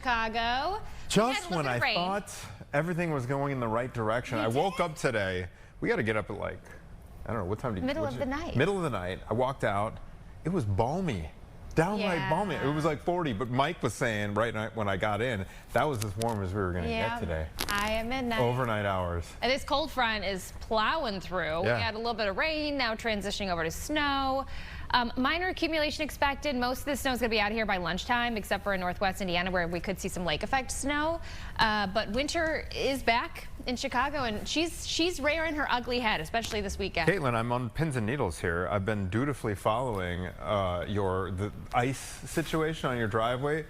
Chicago. Just when I thought everything was going in the right direction, I woke up today. We got to get up at like, I don't know, what time did you? Middle of the night. Middle of the night. I walked out. It was balmy. Downright balmy. It was like 40, but Mike was saying right when I got in, that was as warm as we were going to get today. High at midnight. Overnight hours. And this cold front is plowing through. Yeah. We had a little bit of rain, now transitioning over to snow. Minor accumulation expected. Most of the snow is going to be out here by lunchtime, except for in northwest Indiana, where we could see some lake effect snow. But winter is back in Chicago, and she's rearing her ugly head, especially this weekend. Caitlin, I'm on pins and needles here. I've been dutifully following the ice situation on your driveway,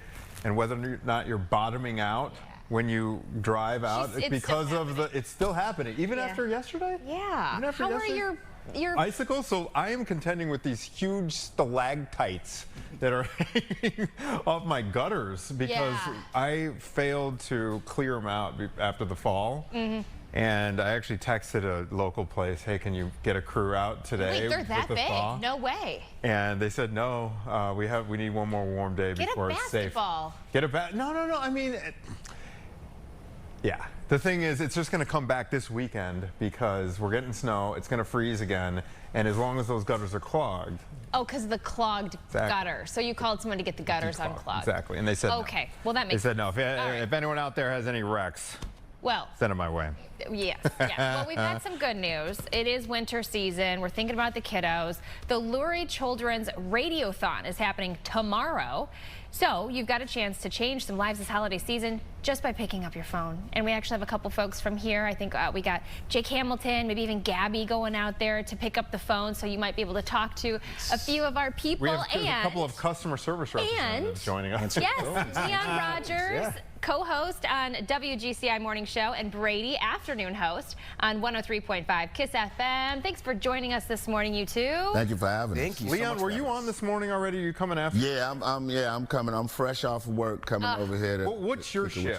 and whether or not you're bottoming out when you drive out. It's because of it's still happening, even after yesterday. Yeah. Even after How yesterday? are your icicles? So I am contending with these huge stalactites that are hanging off my gutters because I failed to clear them out after the fall. And I actually texted a local place, hey, can you get a crew out today? Wait, they're that with the big? thaw? No way. And they said, no, we need one more warm day before it's safe. Get a bat. No. I mean, yeah. The thing is, it's just going to come back this weekend because we're getting snow. It's going to freeze again. And as long as those gutters are clogged. Oh, because of the clogged gutter. So you called someone to get the gutters unclogged. Exactly. And they said okay. No. Well, that makes sense. They said no. If anyone out there has any wrecks, send them my way. Yes. Well, we've got some good news. It is winter season. We're thinking about the kiddos. The Lurie Children's Radiothon is happening tomorrow. So you've got a chance to change some lives this holiday season just by picking up your phone. And we actually have a couple folks from here. I think we got Jake Hamilton, maybe even Gabby going out there to pick up the phone. So you might be able to talk to a few of our people. We have a couple of customer service representatives joining us. Yes, Dion Rogers, co-host on WGCI Morning Show, and Brady, afternoon host on 103.5 KISS FM. Thanks for joining us this morning, you two. Thank you for having us. Thank you. Leon, were you on this morning already? Are you coming after? Yeah, I'm coming. I'm fresh off of work coming over here. What's your shift?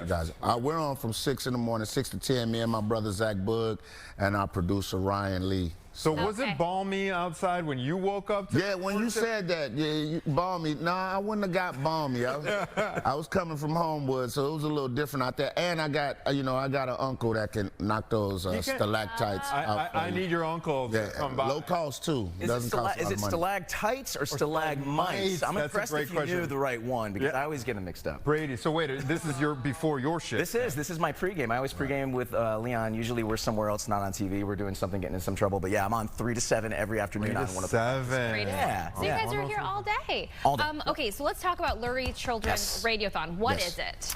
We're on from 6 in the morning, 6 to 10. Me and my brother Zach Bug and our producer Ryan Lee. So was it balmy outside when you woke up? Yeah, when you said that, balmy. No, I wouldn't have got balmy. I was coming from Homewood, so it was a little different out there. And I got, I got an uncle that can knock those stalactites out. I need your uncle to come by. Low cost too. Is it stalactites or stalagmites? I'm impressed if you knew the right one because I always get them mixed up. Brady, so wait, this is before your shift. This is my pregame. I always pregame with Leon. Usually we're somewhere else, not on TV. We're doing something, getting in some trouble. But yeah, I'm on 3 to 7 every afternoon on one of them. 7. Yeah. So you guys are here all day. All day. Okay, so let's talk about Lurie Children's Radiothon. What is it?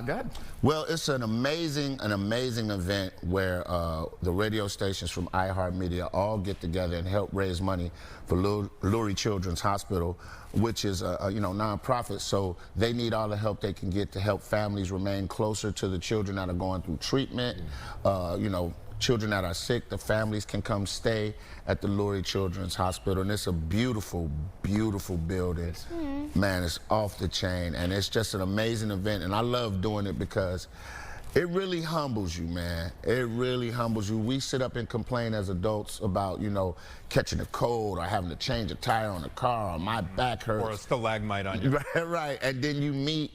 Good. Well, it's an amazing event where the radio stations from iHeartMedia all get together and help raise money for Lurie Children's Hospital, which is a nonprofit. So they need all the help they can get to help families remain closer to the children that are going through treatment. Children that are sick, the families can come stay at the Lurie Children's Hospital, and it's a beautiful, beautiful building. Man, it's off the chain, and it's just an amazing event, and I love doing it because it really humbles you, man. It really humbles you. We sit up and complain as adults about, catching a cold or having to change a tire on a car or my back hurts. Or a stalagmite on you. Right, and then you meet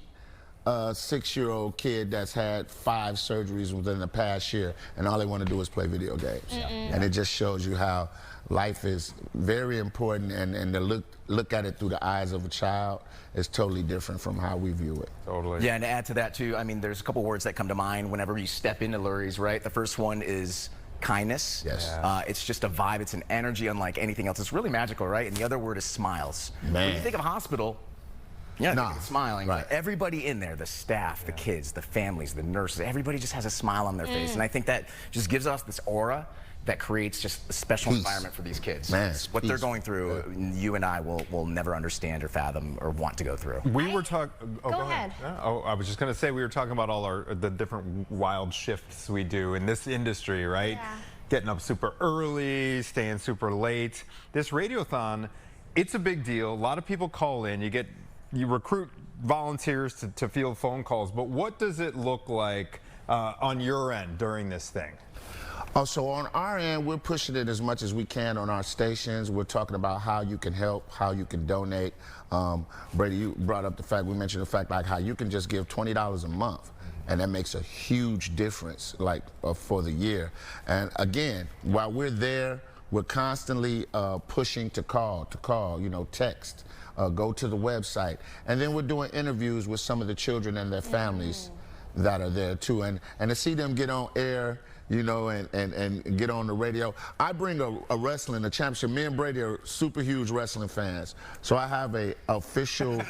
a 6-year-old kid that's had 5 surgeries within the past year, and all they want to do is play video games. And it just shows you how life is very important, and to look at it through the eyes of a child is totally different from how we view it. Totally. Yeah, and to add to that too, I mean, there's a couple words that come to mind whenever you step into Lurie's, right? The first one is kindness. Yes. It's just a vibe. It's an energy unlike anything else. It's really magical, right? And the other word is smiles. Man. When you think of a hospital, smiling. Right. But everybody in there, the staff, the kids, the families, the nurses, everybody just has a smile on their face. And I think that just gives us this aura that creates just a special environment for these kids. Man, what they're going through, you and I will never understand or fathom or want to go through. We were talking. Go ahead. I was just going to say we were talking about all the different wild shifts we do in this industry, right? Yeah. Getting up super early, staying super late. This Radiothon, it's a big deal. A lot of people call in. You recruit volunteers to field phone calls, but what does it look like on your end during this thing? Oh, so on our end, we're pushing it as much as we can on our stations. We're talking about how you can help, how you can donate. Brady, you brought up the fact, we mentioned the fact like how you can just give $20 a month, and that makes a huge difference like for the year. And again, while we're there, we're constantly pushing to call, you know, text, go to the website. And then we're doing interviews with some of the children and their families that are there too. And to see them get on air, you know, and get on the radio. I bring a wrestling, a championship. Me and Brady are super huge wrestling fans. So I have a official,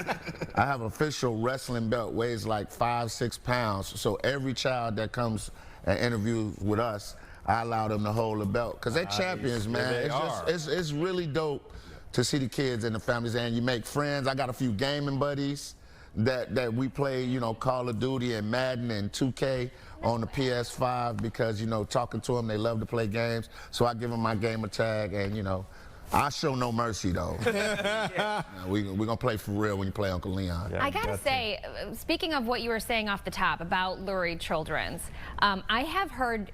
wrestling belt, weighs like 5-6 pounds. So every child that comes and interviews with us, I allow them to hold the belt. Because they're champions, man. It's really dope to see the kids and the families, and you make friends. I got a few gaming buddies that we play, you know, Call of Duty and Madden and 2K on the PS5 because, you know, talking to them, they love to play games. So I give them my gamer tag, and, you know, I show no mercy, though. We're going to play for real when you play Uncle Leon. Yeah, I got to say, speaking of what you were saying off the top about Lurie Children's, I have heard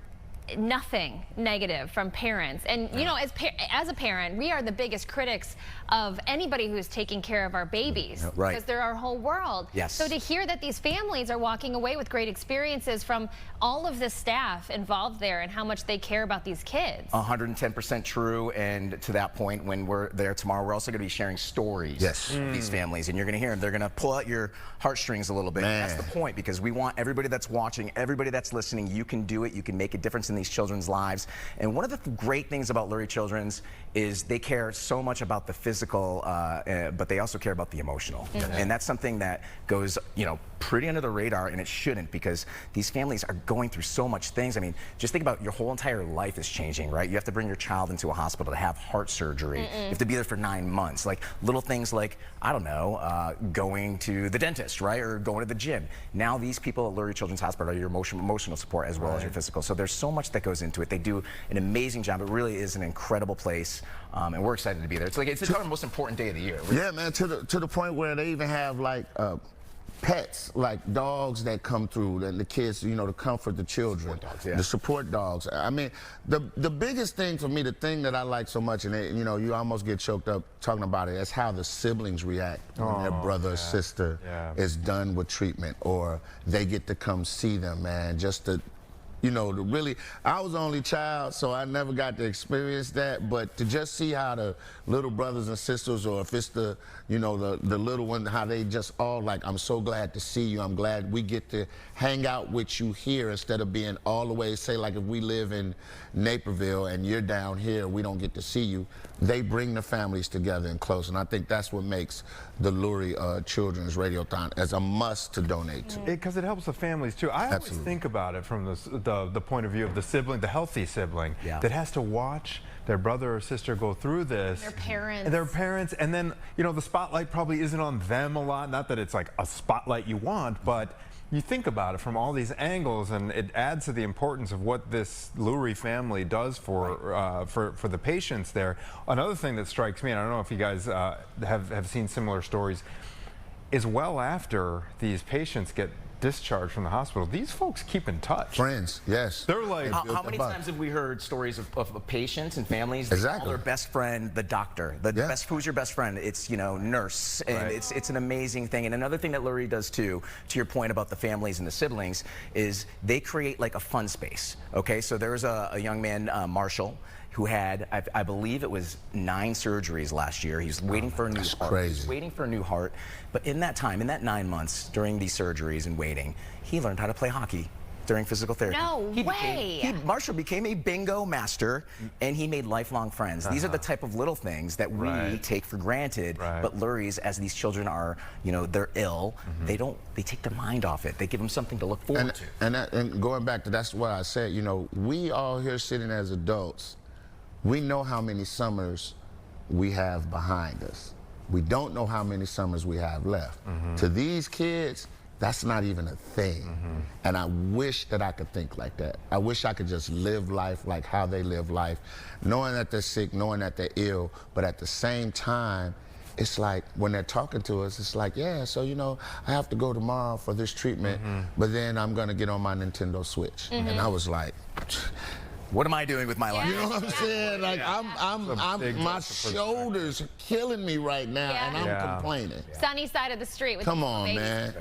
nothing negative from parents, and you know, as a parent, we are the biggest critics of anybody who's taking care of our babies, because they're our whole world. So to hear that these families are walking away with great experiences from all of the staff involved there and how much they care about these kids. 110% true, and to that point, when we're there tomorrow, we're also going to be sharing stories of these families, and you're going to hear them. They're going to pull out your heartstrings a little bit. That's the point, because we want everybody that's watching, everybody that's listening, you can do it, you can make a difference in these children's lives. And one of the great things about Lurie Children's is they care so much about the physical, but they also care about the emotional. And that's something that goes, you know, pretty under the radar, and it shouldn't, because these families are going through so much things. I mean, just think about your whole entire life is changing, right? You have to bring your child into a hospital to have heart surgery. You have to be there for 9 months. Like little things like, I don't know, going to the dentist, right? Or going to the gym. Now these people at Lurie Children's Hospital are your emotional support as well as your physical. So there's so much that goes into it. They do an amazing job. It really is an incredible place, and we're excited to be there. It's like, it's the most important day of the year. Yeah, man, to the point where they even have like pets, like dogs that come through, and the kids, you know, to comfort the children. The support dogs. I mean, the biggest thing for me, the thing that I like so much, and you know, you almost get choked up talking about it, is how the siblings react when their brother or sister is done with treatment, or they get to come see them, man. Just to, you know, to really, I was the only child, so I never got to experience that, but to just see how the little brothers and sisters, or if it's the, you know, the little one, how they just all like, I'm so glad to see you, I'm glad we get to hang out with you here, instead of being all the way, say like if we live in Naperville and you're down here, we don't get to see you. They bring the families together and close, and I think that's what makes the Lurie Children's Radiothon as a must to donate to. Because it helps the families too. I always think about it from the point of view of the sibling, the healthy sibling, that has to watch their brother or sister go through this. Their parents. And their parents, and then, you know, the spotlight probably isn't on them a lot. Not that it's like a spotlight you want, but you think about it from all these angles, and it adds to the importance of what this Lurie family does for the patients there. Another thing that strikes me, and I don't know if you guys have seen similar stories, is well after these patients get discharged from the hospital, these folks keep in touch. Friends, yes. They're like, how many times have we heard stories of patients and families that call their best friend the doctor? Who's your best friend? It's, you know, nurse, and it's an amazing thing. And another thing that Lurie does too, to your point about the families and the siblings, is they create like a fun space. Okay, so there was a young man, Marshall, who had, I believe it was 9 surgeries last year. He's waiting for a new heart. Crazy. He's waiting for a new heart. But in that time, in that 9 months, during these surgeries and waiting, he learned how to play hockey during physical therapy. No way. Marshall became a bingo master, and he made lifelong friends. These are the type of little things that we take for granted, but Lurie's, as these children are, you know, they're ill, they take their mind off it. They give them something to look forward to. And going back to, that's what I said, you know, we all here sitting as adults, we know how many summers we have behind us. We don't know how many summers we have left. To these kids, that's not even a thing. And I wish that I could think like that. I wish I could just live life like how they live life, knowing that they're sick, knowing that they're ill, but at the same time, it's like when they're talking to us, it's like, yeah, so, you know, I have to go tomorrow for this treatment, but then I'm gonna get on my Nintendo Switch. And I was like, What am I doing with my life? You know what I'm saying? Like my shoulders are killing me right now, and I'm complaining. Sunny side of the street. With Come on, man.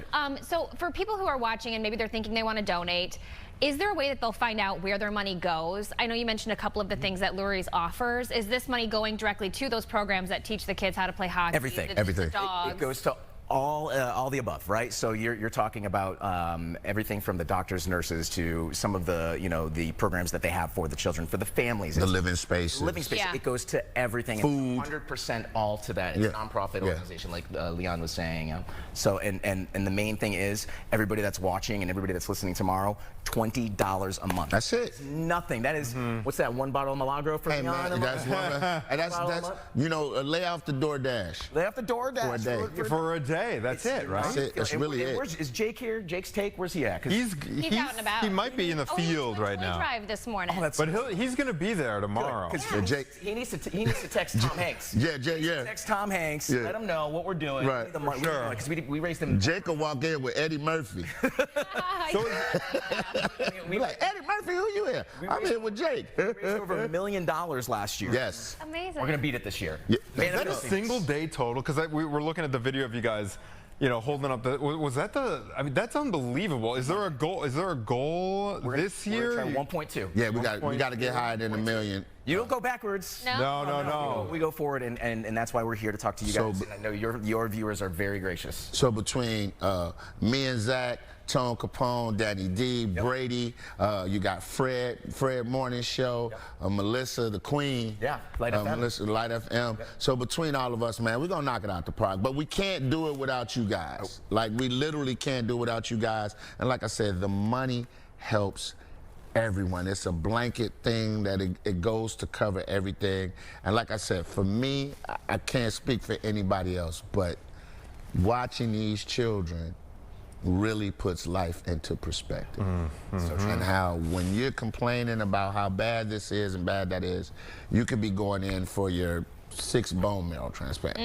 So for people who are watching and maybe they're thinking they want to donate, is there a way that they'll find out where their money goes? I know you mentioned a couple of the things that Lurie's offers. Is this money going directly to those programs that teach the kids how to play hockey? Everything. Everything. It goes to all the above, right? So you're talking about everything from the doctors, nurses to some of the the programs that they have for the children, for the families. The living spaces. Living space. Yeah. It goes to everything. Food. 100% all to that. It's a nonprofit organization, like Leon was saying. So and the main thing is everybody that's watching and everybody that's listening tomorrow, $20 a month. That's it. It's nothing. That is what's that? One bottle of Milagro for Leon? Man, that's lay off the DoorDash. Lay off the DoorDash For a day. That's it, right? That's it. That's really it. Is Jake here? Jake's take? Where's he at? He's out and about. He might be in the field right now. Drive this morning. But he's going to be there tomorrow. Jake, he needs to text Tom Hanks. Text Tom Hanks. Let him know what we're doing. Right. Sure. Because we raised him. Jake will walk in with Eddie Murphy. We like, Eddie Murphy, who you here? I'm here with Jake. We raised over $1 million last year. Yes. Amazing. We're going to beat it this year. Yeah. Is that a single day total? Because we were looking at the video of you guys, holding up the. Was that the? I mean, that's unbelievable. Is there a goal? Is there a goal this year? We're 1.2. Yeah, we got to get higher than $1 million. You don't go backwards. No. We go forward, and that's why we're here to talk to you guys. And I know your viewers are very gracious. So between me and Zach, Tone Capone, Danny D, Brady, you got Fred Morning Show, Melissa, the Queen. Yeah, Light FM. Melissa, Light FM. Yep. So between all of us, man, we're going to knock it out the park. But we can't do it without you guys. Like, we literally can't do it without you guys. And like I said, the money helps everyone. It's a blanket thing that it goes to cover everything. And like I said, for me, I can't speak for anybody else, but watching these children really puts life into perspective. And how when you're complaining about how bad this is and bad that is, you could be going in for your 6th bone marrow transplant,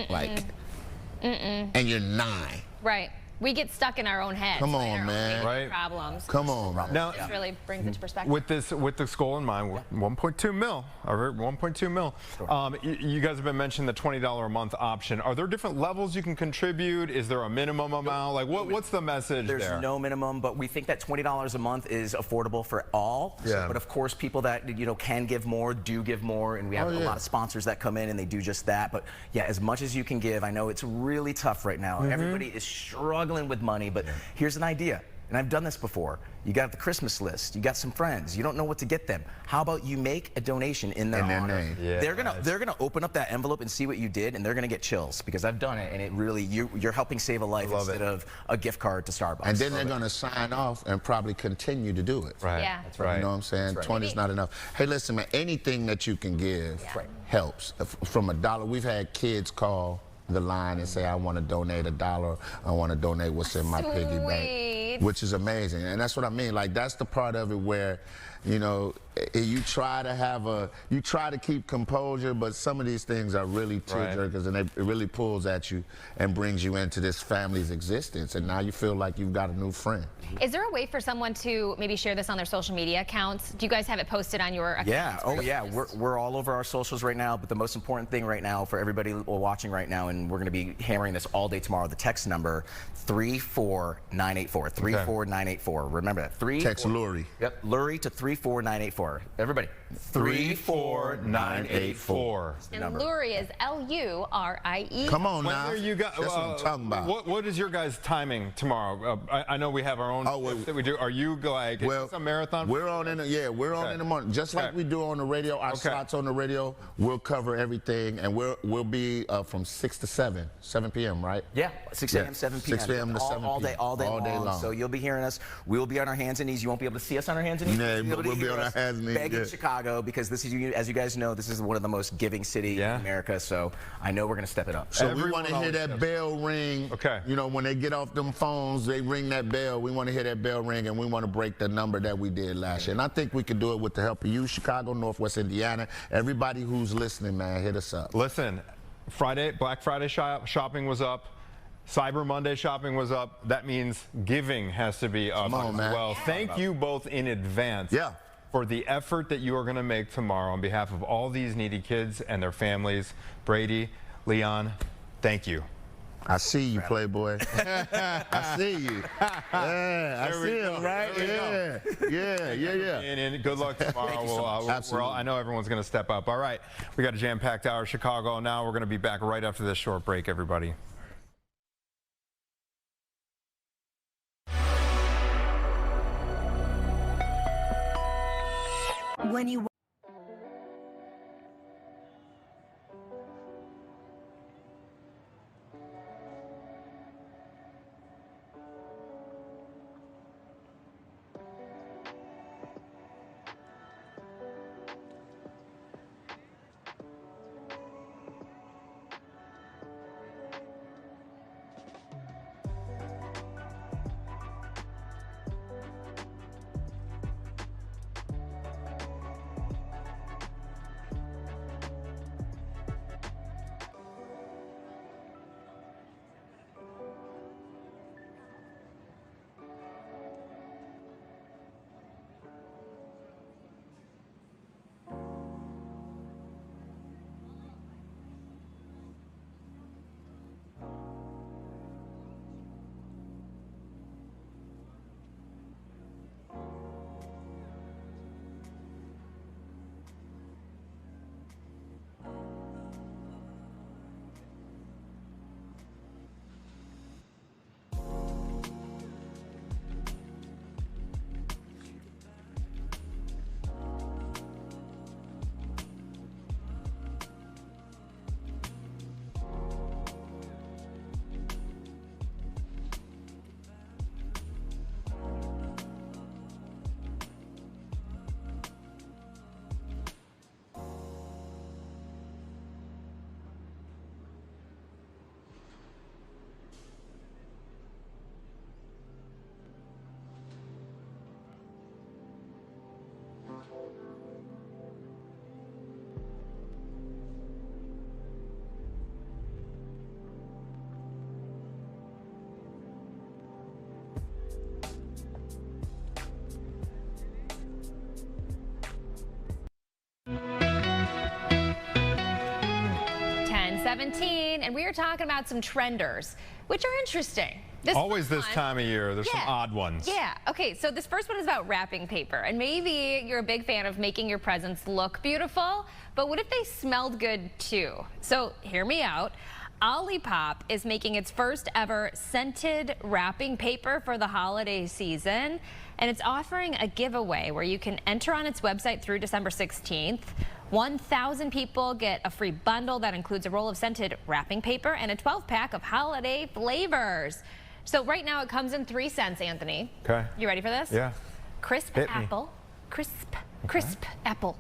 and you're 9. Right. We get stuck in our own heads. Come on, man. Right. Problems. Come on. Now, This really brings it to perspective. with this goal in mind, 1.2 mil. All right, 1.2 mil. Sure. You guys have been mentioning the $20 a month option. Are there different levels you can contribute? Is there a minimum amount? Like, what's the message there? There's no minimum, but we think that $20 a month is affordable for all. Yeah. But of course, people that can give more do give more, and we have a lot of sponsors that come in and they do just that. But yeah, as much as you can give. I know it's really tough right now. Everybody is struggling with money, but here's an idea, and I've done this before. You got the Christmas list, you got some friends, you don't know what to get them. How about you make a donation in their honor? Yeah, they're gonna open up that envelope and see what you did, and they're gonna get chills, because I've done it, and it really you're helping save a life instead of a gift card to Starbucks. And then they're gonna sign off and probably continue to do it. Right. Yeah. That's right. You know what I'm saying? 20 is not enough. Hey, listen, man, anything that you can give helps. From $1, we've had kids call the line and say, I want to donate $1, I want to donate what's in my piggy bank, which is amazing. And that's what I mean. Like, that's the part of it where, you try to keep composure, but some of these things are really tearjerkers, and it really pulls at you and brings you into this family's existence, and now you feel like you've got a new friend. Is there a way for someone to maybe share this on their social media accounts? Do you guys have it posted on your accounts? Yeah, we're all over our socials right now, but the most important thing right now for everybody watching right now, and we're going to be hammering this all day tomorrow, the text number 34984, 34984. Remember that. Text Lurie. Yep, Lurie to 34984. Everybody. 34984. And Lurie is Lurie. Come on now. That's what I'm talking about. What is your guys' timing tomorrow? I know we have our own that we do. Are you like, is this a marathon? We're on in the morning. Just like we do on the radio, our slots on the radio, we'll cover everything, and we'll be from 6 to 7 p.m., right? Yeah, 6 a.m., 7 p.m. 6 p.m. to 7 p.m. All day long. So you'll be hearing us. We'll be on our hands and knees. You won't be able to see us on our hands and knees. Yeah, but we'll be on our hands and knees. Begging Chicago, because this is, as you guys know, this is one of the most giving cities in America. So I know we're going to step it up. So we want to hear that bell ring. Okay. When they get off them phones, they ring that bell. We want to hear that bell ring, and we want to break the number that we did last year. And I think we could do it with the help of you, Chicago, Northwest Indiana. Everybody who's listening, man, hit us up. Listen, Black Friday shopping was up. Cyber Monday shopping was up. That means giving has to be up as well. Thank you both in advance for the effort that you are going to make tomorrow on behalf of all these needy kids and their families. Brady, Leon, thank you. I see you, Playboy. I see you. Yeah, I see him, right? Yeah. And good luck tomorrow. I know everyone's going to step up. All right, we got a jam-packed hour. Chicago Now. We're going to be back right after this short break, everybody. When you and we are talking about some trenders, which are interesting. Always this time of year, there's some odd ones. Yeah, okay, so this first one is about wrapping paper, and maybe you're a big fan of making your presents look beautiful, but what if they smelled good too? So hear me out. Olipop is making its first ever scented wrapping paper for the holiday season, and it's offering a giveaway where you can enter on its website through December 16th. 1,000 people get a free bundle that includes a roll of scented wrapping paper and a 12-pack of holiday flavors. So right now it comes in 3 scents, Anthony. Okay. You ready for this? Yeah. Crisp apple. Crisp apple.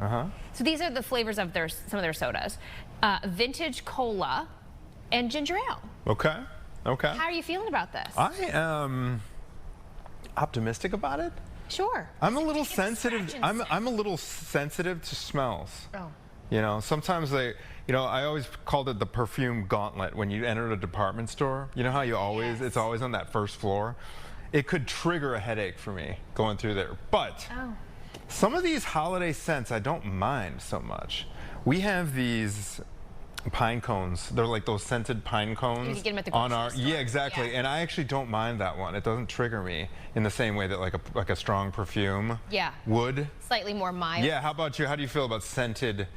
So these are the flavors of some of their sodas. Vintage cola and ginger ale. Okay. How are you feeling about this? I am optimistic about it. Sure. I'm a little sensitive. I'm a little sensitive to smells. Oh. You know, sometimes I always called it the perfume gauntlet when you enter a department store. You know how it's always on that first floor. It could trigger a headache for me going through there. But some of these holiday scents I don't mind so much. We have these pine cones. They're like those scented pine cones. You can get them at the grocery store. Yeah, exactly. And I actually don't mind that one. It doesn't trigger me in the same way that like a strong perfume would. Slightly more mild. Yeah. How about you? How do you feel about scented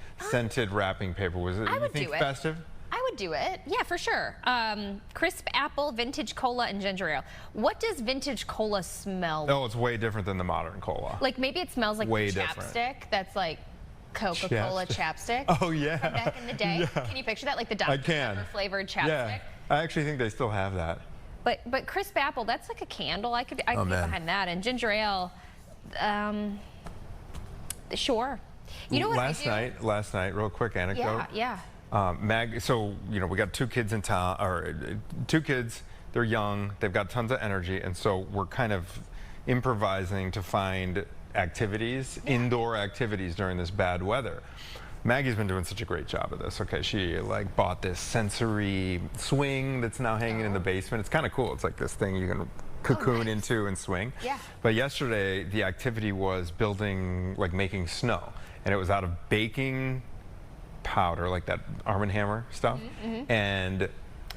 wrapping paper? Was it? I would think do it. Festive? I would do it. Yeah, for sure. Crisp apple, vintage cola, and ginger ale. What does vintage cola smell like? Oh, it's way different than the modern cola. Like maybe it smells like way the chapstick that's like Coca-Cola chapstick. Oh, yeah. From back in the day. Yeah. Can you picture that? Like the Dr. Pepper flavored chapstick? Yeah. I actually think they still have that. But crisp apple, that's like a candle. I could be behind that. And ginger ale, sure. You know what Last night, real quick anecdote. Yeah. So, we got 2 kids in town, or 2 kids, they're young, they've got tons of energy, and so we're kind of improvising to find activities, indoor activities during this bad weather. Maggie's been doing such a great job of this. Okay, she like bought this sensory swing that's now hanging in the basement. It's kind of cool. It's like this thing you can cocoon into and swing. Yeah. But yesterday, the activity was building, like making snow. And it was out of baking powder, like that Arm & Hammer stuff, and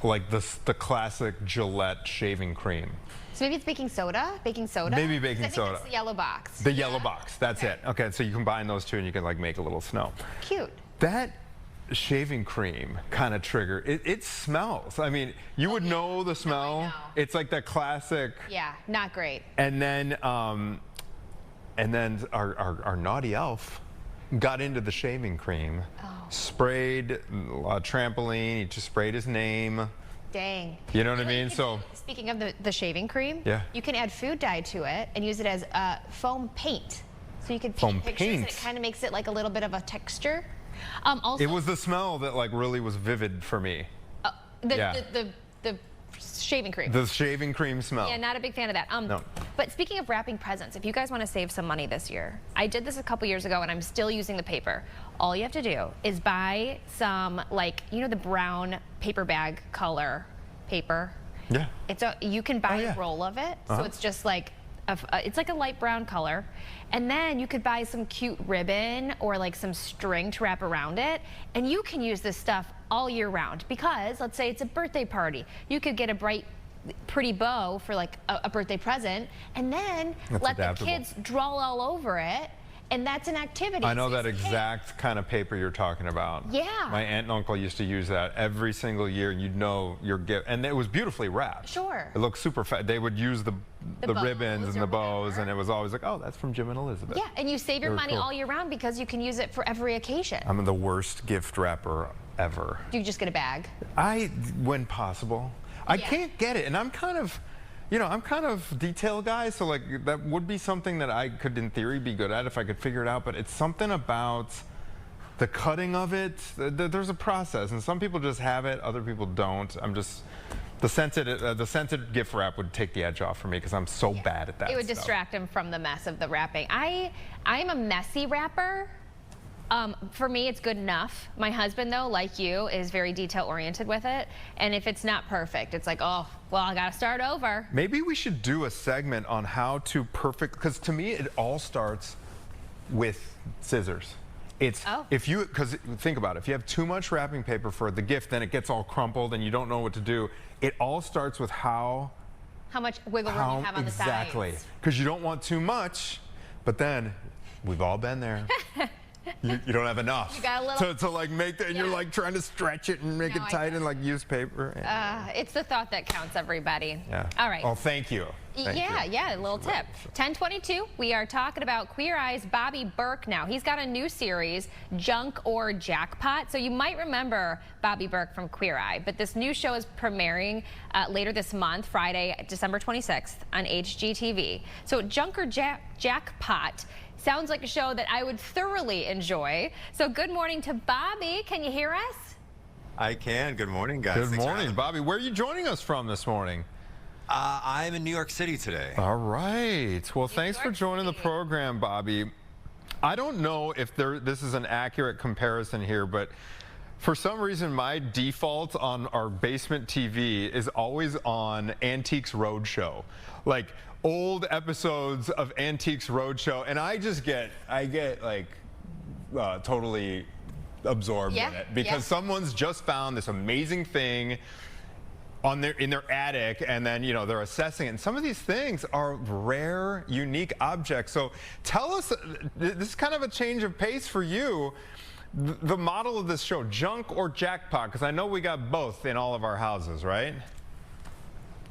like the classic Gillette shaving cream. So maybe it's baking soda? Baking soda? Maybe baking soda. That's the yellow box. The yellow box, that's it. Okay, so you combine those two and you can like make a little snow. Cute. That shaving cream kind of trigger, it smells. I mean, you would know the smell. know. It's like that classic. Yeah, not great. And then our naughty elf got into the shaving cream, sprayed a trampoline, he just sprayed his name. Dang. You know what I mean? So speaking of the shaving cream, yeah, you can add food dye to it and use it as foam paint. So you can paint pictures and it kind of makes it like a little bit of a texture. Also, it was the smell that like really was vivid for me. The shaving cream. The shaving cream smell. Yeah, not a big fan of that. No. But speaking of wrapping presents, if you guys want to save some money this year, I did this a couple years ago and I'm still using the paper. All you have to do is buy some, like, you know, the brown paper bag color paper. Yeah. You can buy a roll of it, so it's just like it's like a light brown color, and then you could buy some cute ribbon or like some string to wrap around it, and you can use this stuff all year round, because let's say it's a birthday party, you could get a bright pretty bow for like a birthday present, and then let the kids draw all over it. And that's an activity. I know that exact kind of paper you're talking about. Yeah. My aunt and uncle used to use that every single year. You'd know your gift, and it was beautifully wrapped. Sure. It looked super fat. They would use the ribbons and the bows, whatever. and it was always like, oh, that's from Jim and Elizabeth. Yeah, and you save your money all year round because you can use it for every occasion. I'm the worst gift wrapper ever. Do you just get a bag? When possible. I can't get it, and I'm kind of, you know, I'm kind of detail guy, so like that would be something that I could in theory be good at if I could figure it out, but it's something about the cutting of it. There's a process, and some people just have it, other people don't. I'm just, the scented gift wrap would take the edge off for me because I'm so bad at that. It would distract him from the mess of the wrapping. I'm a messy wrapper. For me, it's good enough. My husband, though, like you, is very detail-oriented with it. And if it's not perfect, it's like, oh, well, I got to start over. Maybe we should do a segment on how to because to me, it all starts with scissors. It's because think about it, if you have too much wrapping paper for the gift, then it gets all crumpled and you don't know what to do. It all starts with how much wiggle room you have on the sides. Exactly. Because you don't want too much, but then we've all been there. You don't have enough. You got a little to like make that, and you're like trying to stretch it and make it tight and like use paper. It's the thought that counts, everybody. Yeah. All right. Oh, thank you. Yeah, a little tip. 10:22, we are talking about Queer Eye's Bobby Berk now. He's got a new series, Junk or Jackpot. So you might remember Bobby Berk from Queer Eye, but this new show is premiering later this month, Friday, December 26th on HGTV. So Junk or Jackpot sounds like a show that I would thoroughly enjoy. So good morning to Bobby. Can you hear us? I can. Good morning, guys. Good morning, Bobby. Where are you joining us from this morning? I'm in New York City today. All right. Well, thanks for joining the program, Bobby. I don't know if this is an accurate comparison here, but for some reason, my default on our basement TV is always on Antiques Roadshow. Like, old episodes of Antiques Roadshow, and I get like totally absorbed in it because someone's just found this amazing thing in their attic, and then they're assessing it. And some of these things are rare, unique objects. So tell us, this is kind of a change of pace for you. The model of this show, Junk or Jackpot, because I know we got both in all of our houses, right?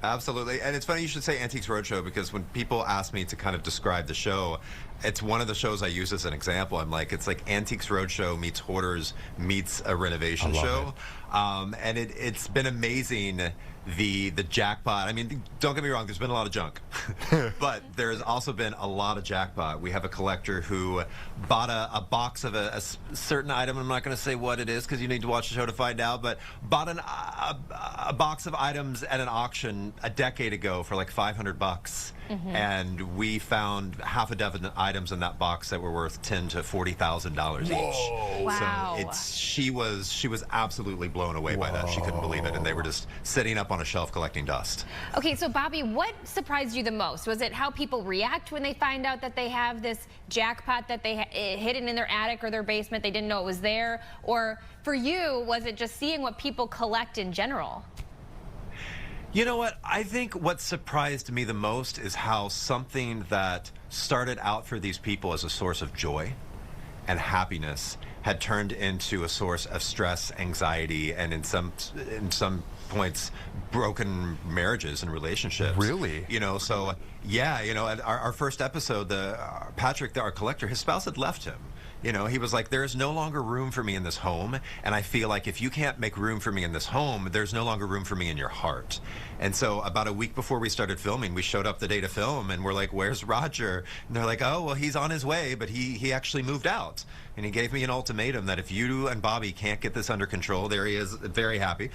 Absolutely. And it's funny you should say Antiques Roadshow, because when people ask me to kind of describe the show, it's one of the shows I use as an example. I'm like, it's like Antiques Roadshow meets Hoarders meets a renovation show. And it's been amazing, the Jackpot. I mean, don't get me wrong, there's been a lot of junk, but there's also been a lot of Jackpot. We have a collector who bought a box of a certain item. I'm not going to say what it is because you need to watch the show to find out, but bought a box of items at an auction a decade ago for like $500. and we found half a dozen items in that box that were worth $10,000 to $40,000 each. Wow. So she was absolutely blown away by that. She couldn't believe it, and they were just sitting up on a shelf collecting dust. Okay, so Bobby, what surprised you the most? Was it how people react when they find out that they have this jackpot that they hidden in their attic or their basement, they didn't know it was there? Or for you, was it just seeing what people collect in general? You know what? I think what surprised me the most is how something that started out for these people as a source of joy and happiness had turned into a source of stress, anxiety, and in some points, broken marriages and relationships. Really? You know, so yeah, you know, at our first episode, Patrick, our collector, his spouse had left him. You know, he was like, there is no longer room for me in this home, and I feel like if you can't make room for me in this home, there's no longer room for me in your heart. And so about a week before we started filming, we showed up the day to film, and we're like, where's Roger? And they're like, oh, well, he's on his way, but he actually moved out. And he gave me an ultimatum that if you and Bobby can't get this under control, there he is, very happy.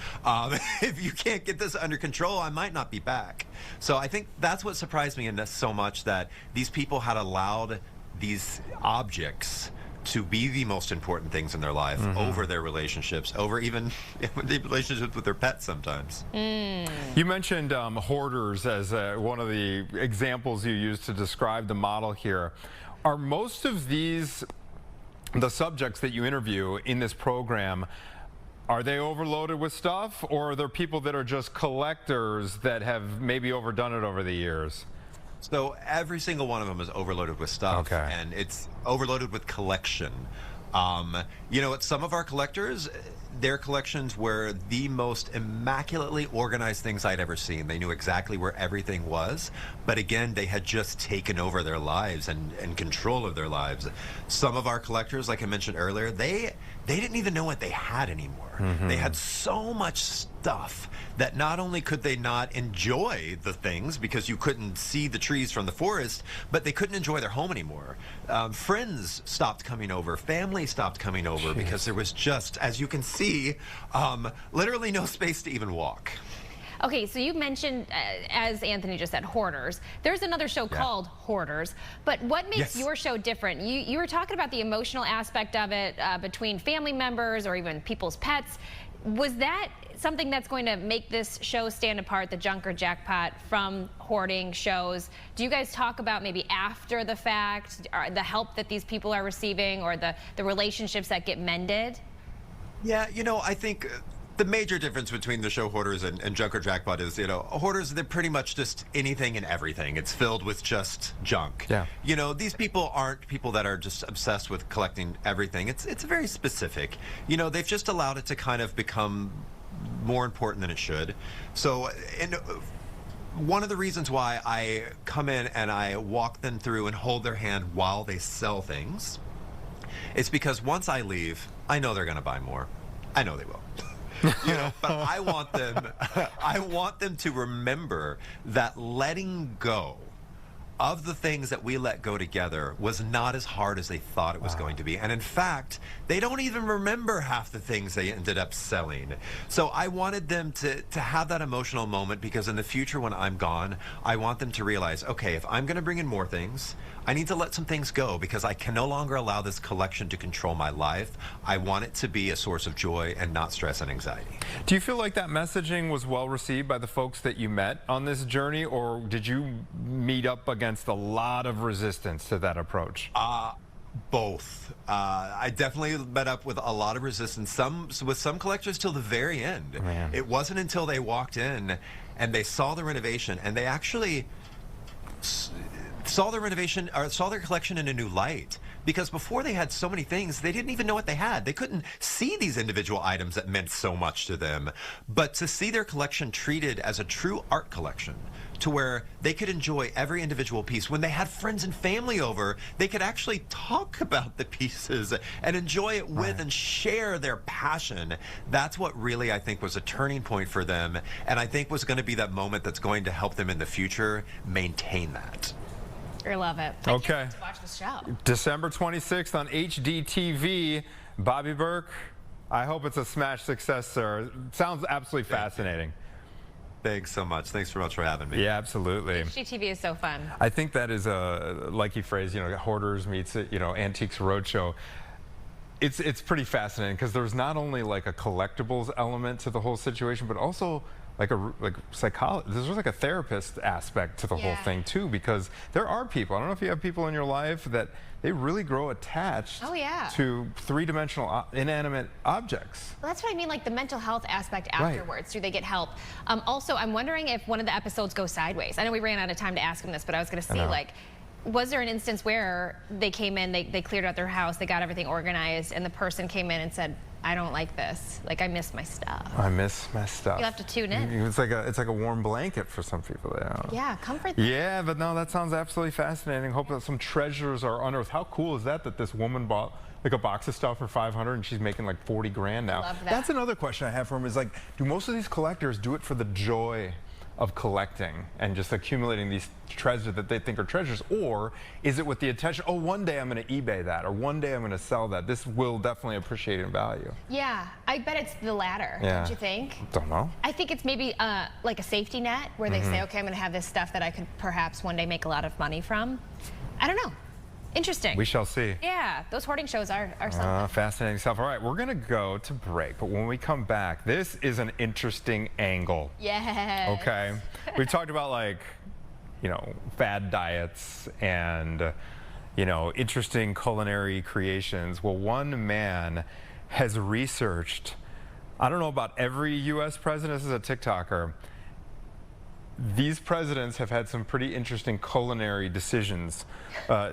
If you can't get this under control, I might not be back. So I think that's what surprised me in this so much, that these people had allowed these objects to be the most important things in their life over their relationships, over even the relationships with their pets sometimes. You mentioned hoarders as one of the examples you used to describe the model here. Are most of these, the subjects that you interview in this program, are they overloaded with stuff, or are there people that are just collectors that have maybe overdone it over the years? So every single one of them is overloaded with stuff, and it's overloaded with collection. You know, at some of our collectors, their collections were the most immaculately organized things I'd ever seen. They knew exactly where everything was, but again, they had just taken over their lives and control of their lives. Some of our collectors, like I mentioned earlier, they didn't even know what they had anymore. They had so much stuff that not only could they not enjoy the things because you couldn't see the trees from the forest, but they couldn't enjoy their home anymore. Friends stopped coming over, family stopped coming over because there was just, as you can see, literally no space to even walk. Okay, so you mentioned, as Anthony just said, hoarders. There's another show called Hoarders, but what makes your show different? You were talking about the emotional aspect of it between family members or even people's pets. Was that something that's going to make this show stand apart, the Junk or Jackpot, from hoarding shows? Do you guys talk about maybe after the fact, the help that these people are receiving, or the relationships that get mended? Yeah, you know, I think the major difference between the show Hoarders and Junk or Jackpot is, you know, Hoarders, they're pretty much just anything and everything. It's filled with just junk. Yeah. You know, these people aren't people that are just obsessed with collecting everything. It's very specific. You know, they've just allowed it to kind of become more important than it should. So, and one of the reasons why I come in and I walk them through and hold their hand while they sell things is because once I leave, I know they're going to buy more. I know they will. You know, but I want them to remember that letting go of the things that we let go together was not as hard as they thought it was going to be. And in fact, they don't even remember half the things they ended up selling. So I wanted them to have that emotional moment, because in the future when I'm gone, I want them to realize, okay, if I'm going to bring in more things, I need to let some things go, because I can no longer allow this collection to control my life. I want it to be a source of joy and not stress and anxiety. Do you feel like that messaging was well received by the folks that you met on this journey, or did you meet up against a lot of resistance to that approach? Both. I definitely met up with a lot of resistance, with some collectors till the very end. Man. It wasn't until they walked in and they saw the renovation, and they actually saw their renovation, or saw their collection in a new light. Because before they had so many things, they didn't even know what they had. They couldn't see these individual items that meant so much to them. But to see their collection treated as a true art collection, to where they could enjoy every individual piece. When they had friends and family over, they could actually talk about the pieces and enjoy it with and share their passion. That's what really, I think, was a turning point for them, and I think was going to be that moment that's going to help them in the future maintain that. I love it. Okay. I can't wait to watch the show. December 26th on HGTV. Bobby Berk, I hope it's a smash success, sir. Sounds absolutely fascinating. Thanks so much. Thanks so much for having me. Yeah, absolutely. HGTV is so fun. I think that is a, like you phrased, Hoarders meets, Antiques Roadshow. It's pretty fascinating because there's not only like a collectibles element to the whole situation, but also like psychology. There's like a therapist aspect to the whole thing too, because there are people. I don't know if you have people in your life that they really grow attached to three-dimensional inanimate objects. Well, that's what I mean, like the mental health aspect afterwards. Do they get help? Also, I'm wondering if one of the episodes goes sideways. I know we ran out of time to ask him this, but I was going to see, like, was there an instance where they came in, they cleared out their house, they got everything organized, and the person came in and said, I don't like this. Like, I miss my stuff. I miss my stuff. You'll have to tune in. It's like a warm blanket for some people. Yeah, comfort them. Yeah, but no, that sounds absolutely fascinating. Hope that some treasures are unearthed. How cool is that this woman bought like a box of stuff for $500 and she's making like 40 grand now? Love that. That's another question I have for him is like, do most of these collectors do it for the joy of collecting and just accumulating these treasures that they think are treasures, or is it with the intention, oh, one day I'm going to eBay that, or one day I'm going to sell that? This will definitely appreciate in value. Yeah, I bet it's the latter, don't you think? Don't know. I think it's maybe like a safety net where they say, okay, I'm going to have this stuff that I could perhaps one day make a lot of money from. I don't know. Interesting. We shall see. Yeah, those hoarding shows are something. Fascinating stuff. All right, we're going to go to break, but when we come back, this is an interesting angle. Yes. Okay. We talked about, like, fad diets and, interesting culinary creations. Well, one man has researched, I don't know about every U.S. president, this is a TikToker. These presidents have had some pretty interesting culinary decisions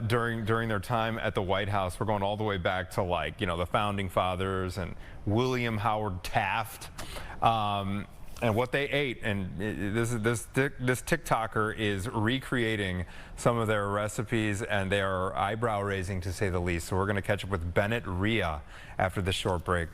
during their time at the White House. We're going all the way back to, like, the founding fathers and William Howard Taft and what they ate. And this TikToker is recreating some of their recipes, and they are eyebrow raising to say the least. So we're going to catch up with Bennett Rea after this short break.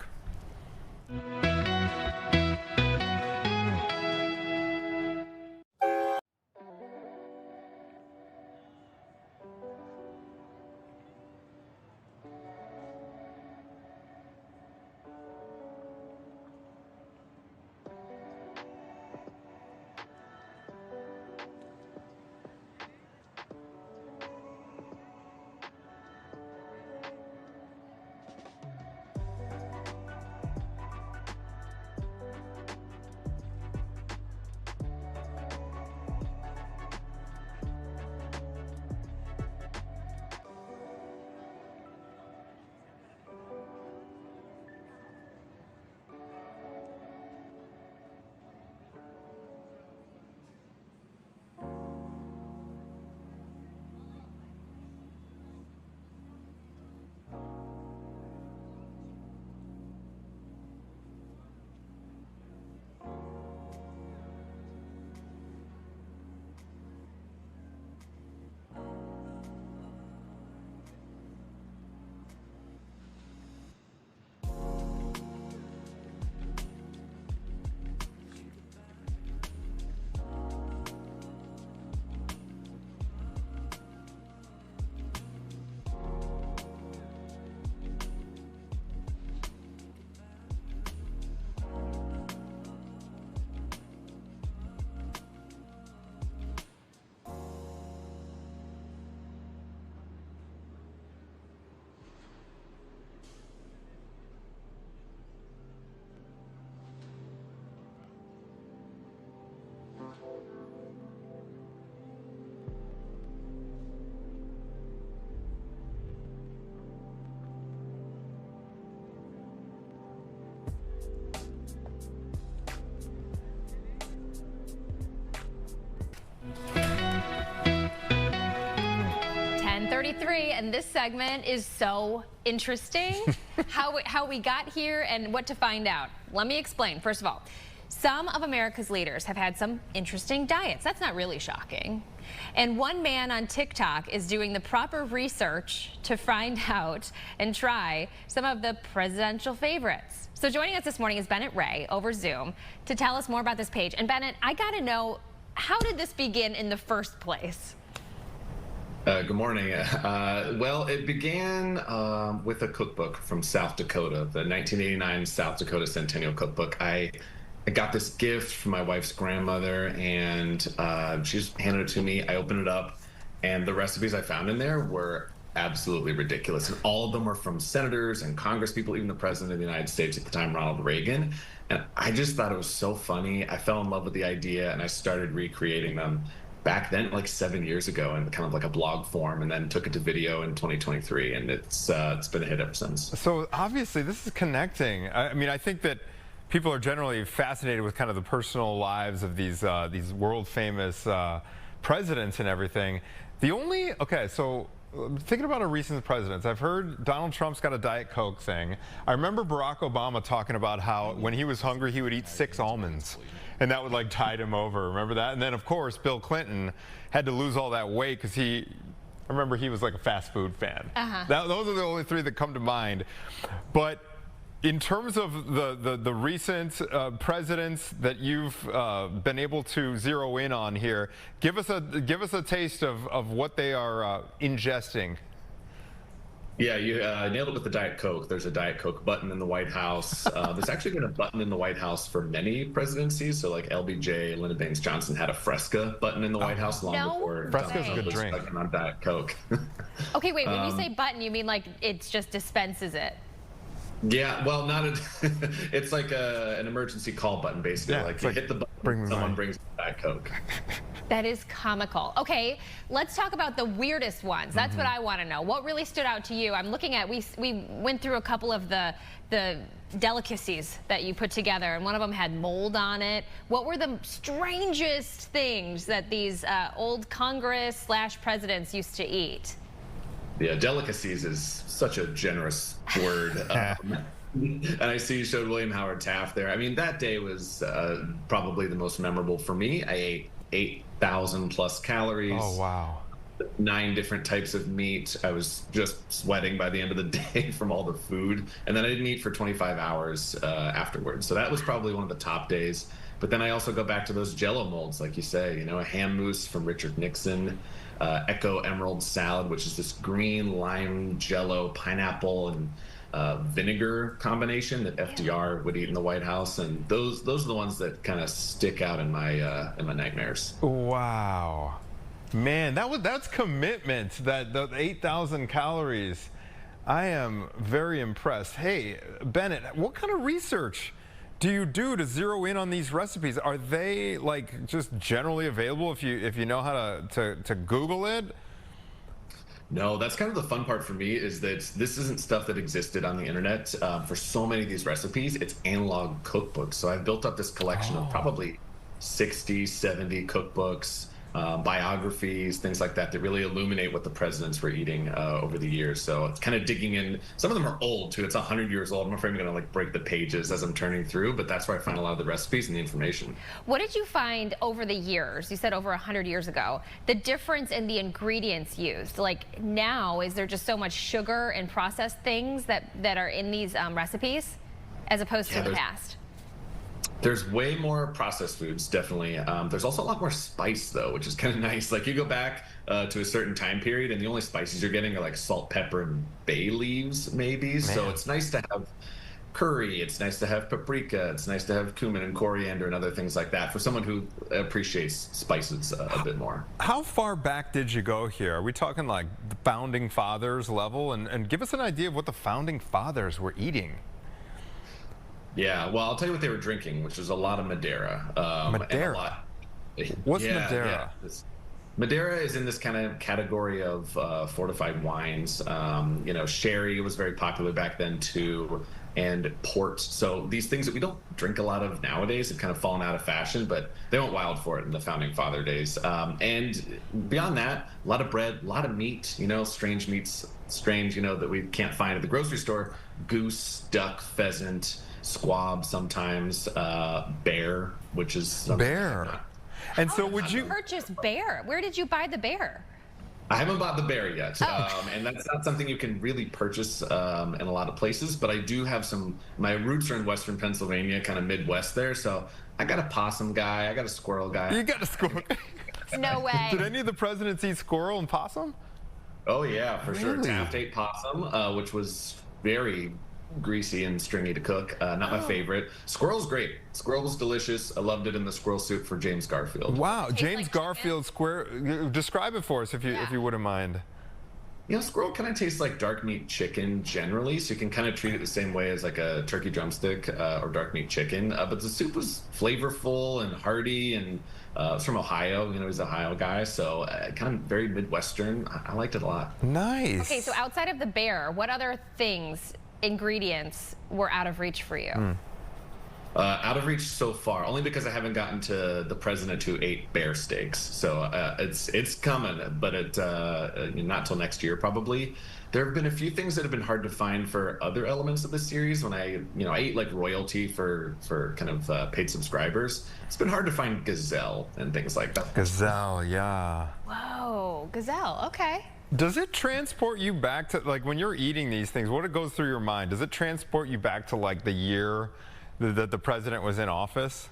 And this segment is so interesting. how we got here and what to find out. Let me explain. First of all, some of America's leaders have had some interesting diets. That's not really shocking. And one man on TikTok is doing the proper research to find out and try some of the presidential favorites. So joining us this morning is Bennett Rea over Zoom to tell us more about this page. And Bennett, I gotta know, how did this begin in the first place? Good morning. Well, it began with a cookbook from South Dakota, the 1989 South Dakota Centennial Cookbook. I I got this gift from my wife's grandmother, and she just handed it to me. I opened it up, and the recipes I found in there were absolutely ridiculous. And all of them were from senators and Congress people, even the president of the United States at the time, Ronald Reagan. And I just thought it was so funny. I fell in love with the idea, and I started recreating them back then, like 7 years ago, in kind of like a blog form, and then took it to video in 2023, and it's been a hit ever since. So obviously this is connecting. I mean, I think that people are generally fascinated with kind of the personal lives of these world famous presidents and everything. So thinking about our recent presidents, I've heard Donald Trump's got a Diet Coke thing. I remember Barack Obama talking about how when he was hungry, he would eat 6 almonds, and that would like tide him over. Remember that? And then, of course, Bill Clinton had to lose all that weight because I remember he was like a fast food fan. Those are the only 3 that come to mind. But in terms of the recent presidents that you've been able to zero in on here, give us a taste of what they are ingesting. Yeah, you nailed it with the Diet Coke. There's a Diet Coke button in the White House. There's actually been a button in the White House for many presidencies. So like LBJ, Lyndon Baines Johnson had a Fresca button in the White House long before Fresca's a good drink. On Diet Coke. Okay, wait, when you say button, you mean like it just dispenses it? Yeah, well, it's like an emergency call button, basically. Like you hit the button, someone brings Diet Coke. That is comical. Okay, let's talk about the weirdest ones. That's what I want to know. What really stood out to you? I'm looking at, we went through a couple of the delicacies that you put together, and one of them had mold on it. What were the strangest things that these old Congress/presidents used to eat? Yeah, delicacies is such a generous word. And I see you showed William Howard Taft there. I mean, that day was probably the most memorable for me. I ate 8,000 plus calories. Oh, wow. 9 different types of meat. I was just sweating by the end of the day from all the food. And then I didn't eat for 25 hours afterwards. So that was probably one of the top days. But then I also go back to those Jell-O molds, like you say, a ham mousse from Richard Nixon, Echo Emerald salad, which is this green lime Jell-O pineapple and vinegar combination that FDR would eat in the White House, and those are the ones that kind of stick out in my nightmares. Wow, man, that's commitment. The 8,000 calories. I am very impressed. Hey, Bennett, what kind of research do you do to zero in on these recipes? Are they like just generally available if you know how to Google it? No, that's kind of the fun part for me, is that this isn't stuff that existed on the internet. For so many of these recipes, it's analog cookbooks. So I've built up this collection of probably 60, 70 cookbooks, biographies, things like that really illuminate what the presidents were eating over the years. So it's kind of digging in. Some of them are old too. It's 100 years old. I'm afraid I'm going to like break the pages as I'm turning through, but that's where I find a lot of the recipes and the information. What did you find over the years? You said over 100 years ago, the difference in the ingredients used. Like now, is there just so much sugar and processed things that are in these recipes as opposed to the past? There's way more processed foods, definitely. There's also a lot more spice, though, which is kind of nice. Like you go back to a certain time period, and the only spices you're getting are like salt, pepper, and bay leaves, maybe. Man. So it's nice to have curry. It's nice to have paprika. It's nice to have cumin and coriander and other things like that for someone who appreciates spices a bit more. How far back did you go here? Are we talking like the founding fathers level? And give us an idea of what the founding fathers were eating. Yeah, well, I'll tell you what they were drinking, which was a lot of Madeira. Madeira? What's Madeira? Yeah. Madeira is in this kind of category of fortified wines. Sherry was very popular back then too, and port. So these things that we don't drink a lot of nowadays have kind of fallen out of fashion, but they went wild for it in the founding father days. And beyond that, a lot of bread, a lot of meat, strange meats, that we can't find at the grocery store. Goose, duck, pheasant, squab sometimes, bear, which is bear. And so would you purchase bear? Where did you buy the bear? I haven't bought the bear yet, and that's not something you can really purchase in a lot of places, but I do have some. My roots are in Western Pennsylvania, kind of Midwest there, so I got a possum guy, I got a squirrel guy. You got a squirrel. No way. Did any of the presidents eat squirrel and possum? Oh yeah, for sure. Taft ate possum, which was very greasy and stringy to cook. Not my favorite. Squirrel's great. Squirrel's delicious. I loved it in the squirrel soup for James Garfield. Wow, Tastes James like Garfield square. Describe it for us if you wouldn't mind. You know, squirrel kind of tastes like dark meat chicken generally, so you can kind of treat it the same way as like a turkey drumstick or dark meat chicken. But the soup was flavorful and hearty, and it's from Ohio. You know, he's an Ohio guy, so kind of very Midwestern. I liked it a lot. Nice. Okay, so outside of the bear, what other ingredients were out of reach for you? Out of reach so far, only because I haven't gotten to the president who ate bear steaks. So it's coming, but not till next year probably. There have been a few things that have been hard to find for other elements of the series. When I ate like royalty for kind of paid subscribers. It's been hard to find gazelle and things like that. Gazelle, yeah. Whoa, gazelle. Okay. Does it transport you back to, like, when you're eating these things, what goes through your mind? Does it transport you back to like the year that the president was in office?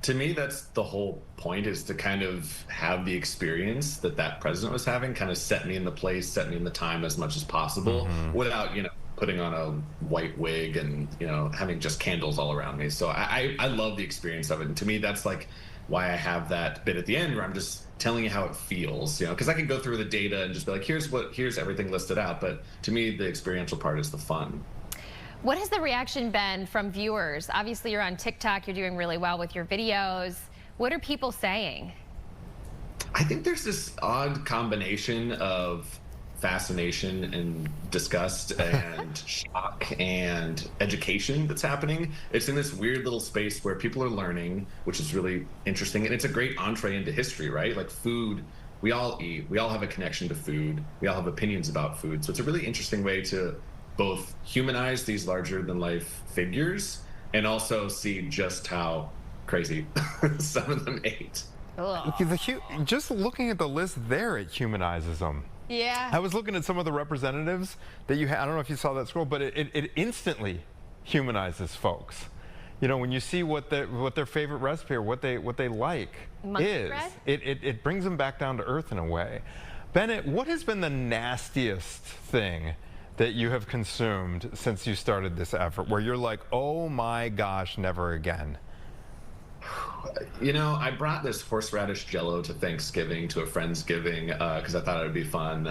To me, that's the whole point, is to kind of have the experience that president was having, kind of set me in the place, set me in the time as much as possible, without, putting on a white wig and, having just candles all around me. So I love the experience of it. And to me, that's like why I have that bit at the end where I'm just telling you how it feels, because I can go through the data and just be like, here's everything listed out. But to me, the experiential part is the fun. What has the reaction been from viewers? Obviously, you're on TikTok. You're doing really well with your videos. What are people saying? I think there's this odd combination of fascination and disgust and shock and education that's happening. It's in this weird little space where people are learning, which is really interesting. And it's a great entree into history, right? Like food, we all eat. We all have a connection to food. We all have opinions about food. So it's a really interesting way to both humanize these larger than life figures and also see just how crazy some of them ate. Just looking at the list there, it humanizes them. Yeah. I was looking at some of the representatives that you had. I don't know if you saw that scroll, but it instantly humanizes folks. When you see what their favorite recipe or what they like is, it brings them back down to earth in a way. Bennett, what has been the nastiest thing that you have consumed since you started this effort, where you're like, oh my gosh, never again? I brought this horseradish jello to Thanksgiving, to a Friendsgiving, because I thought it would be fun.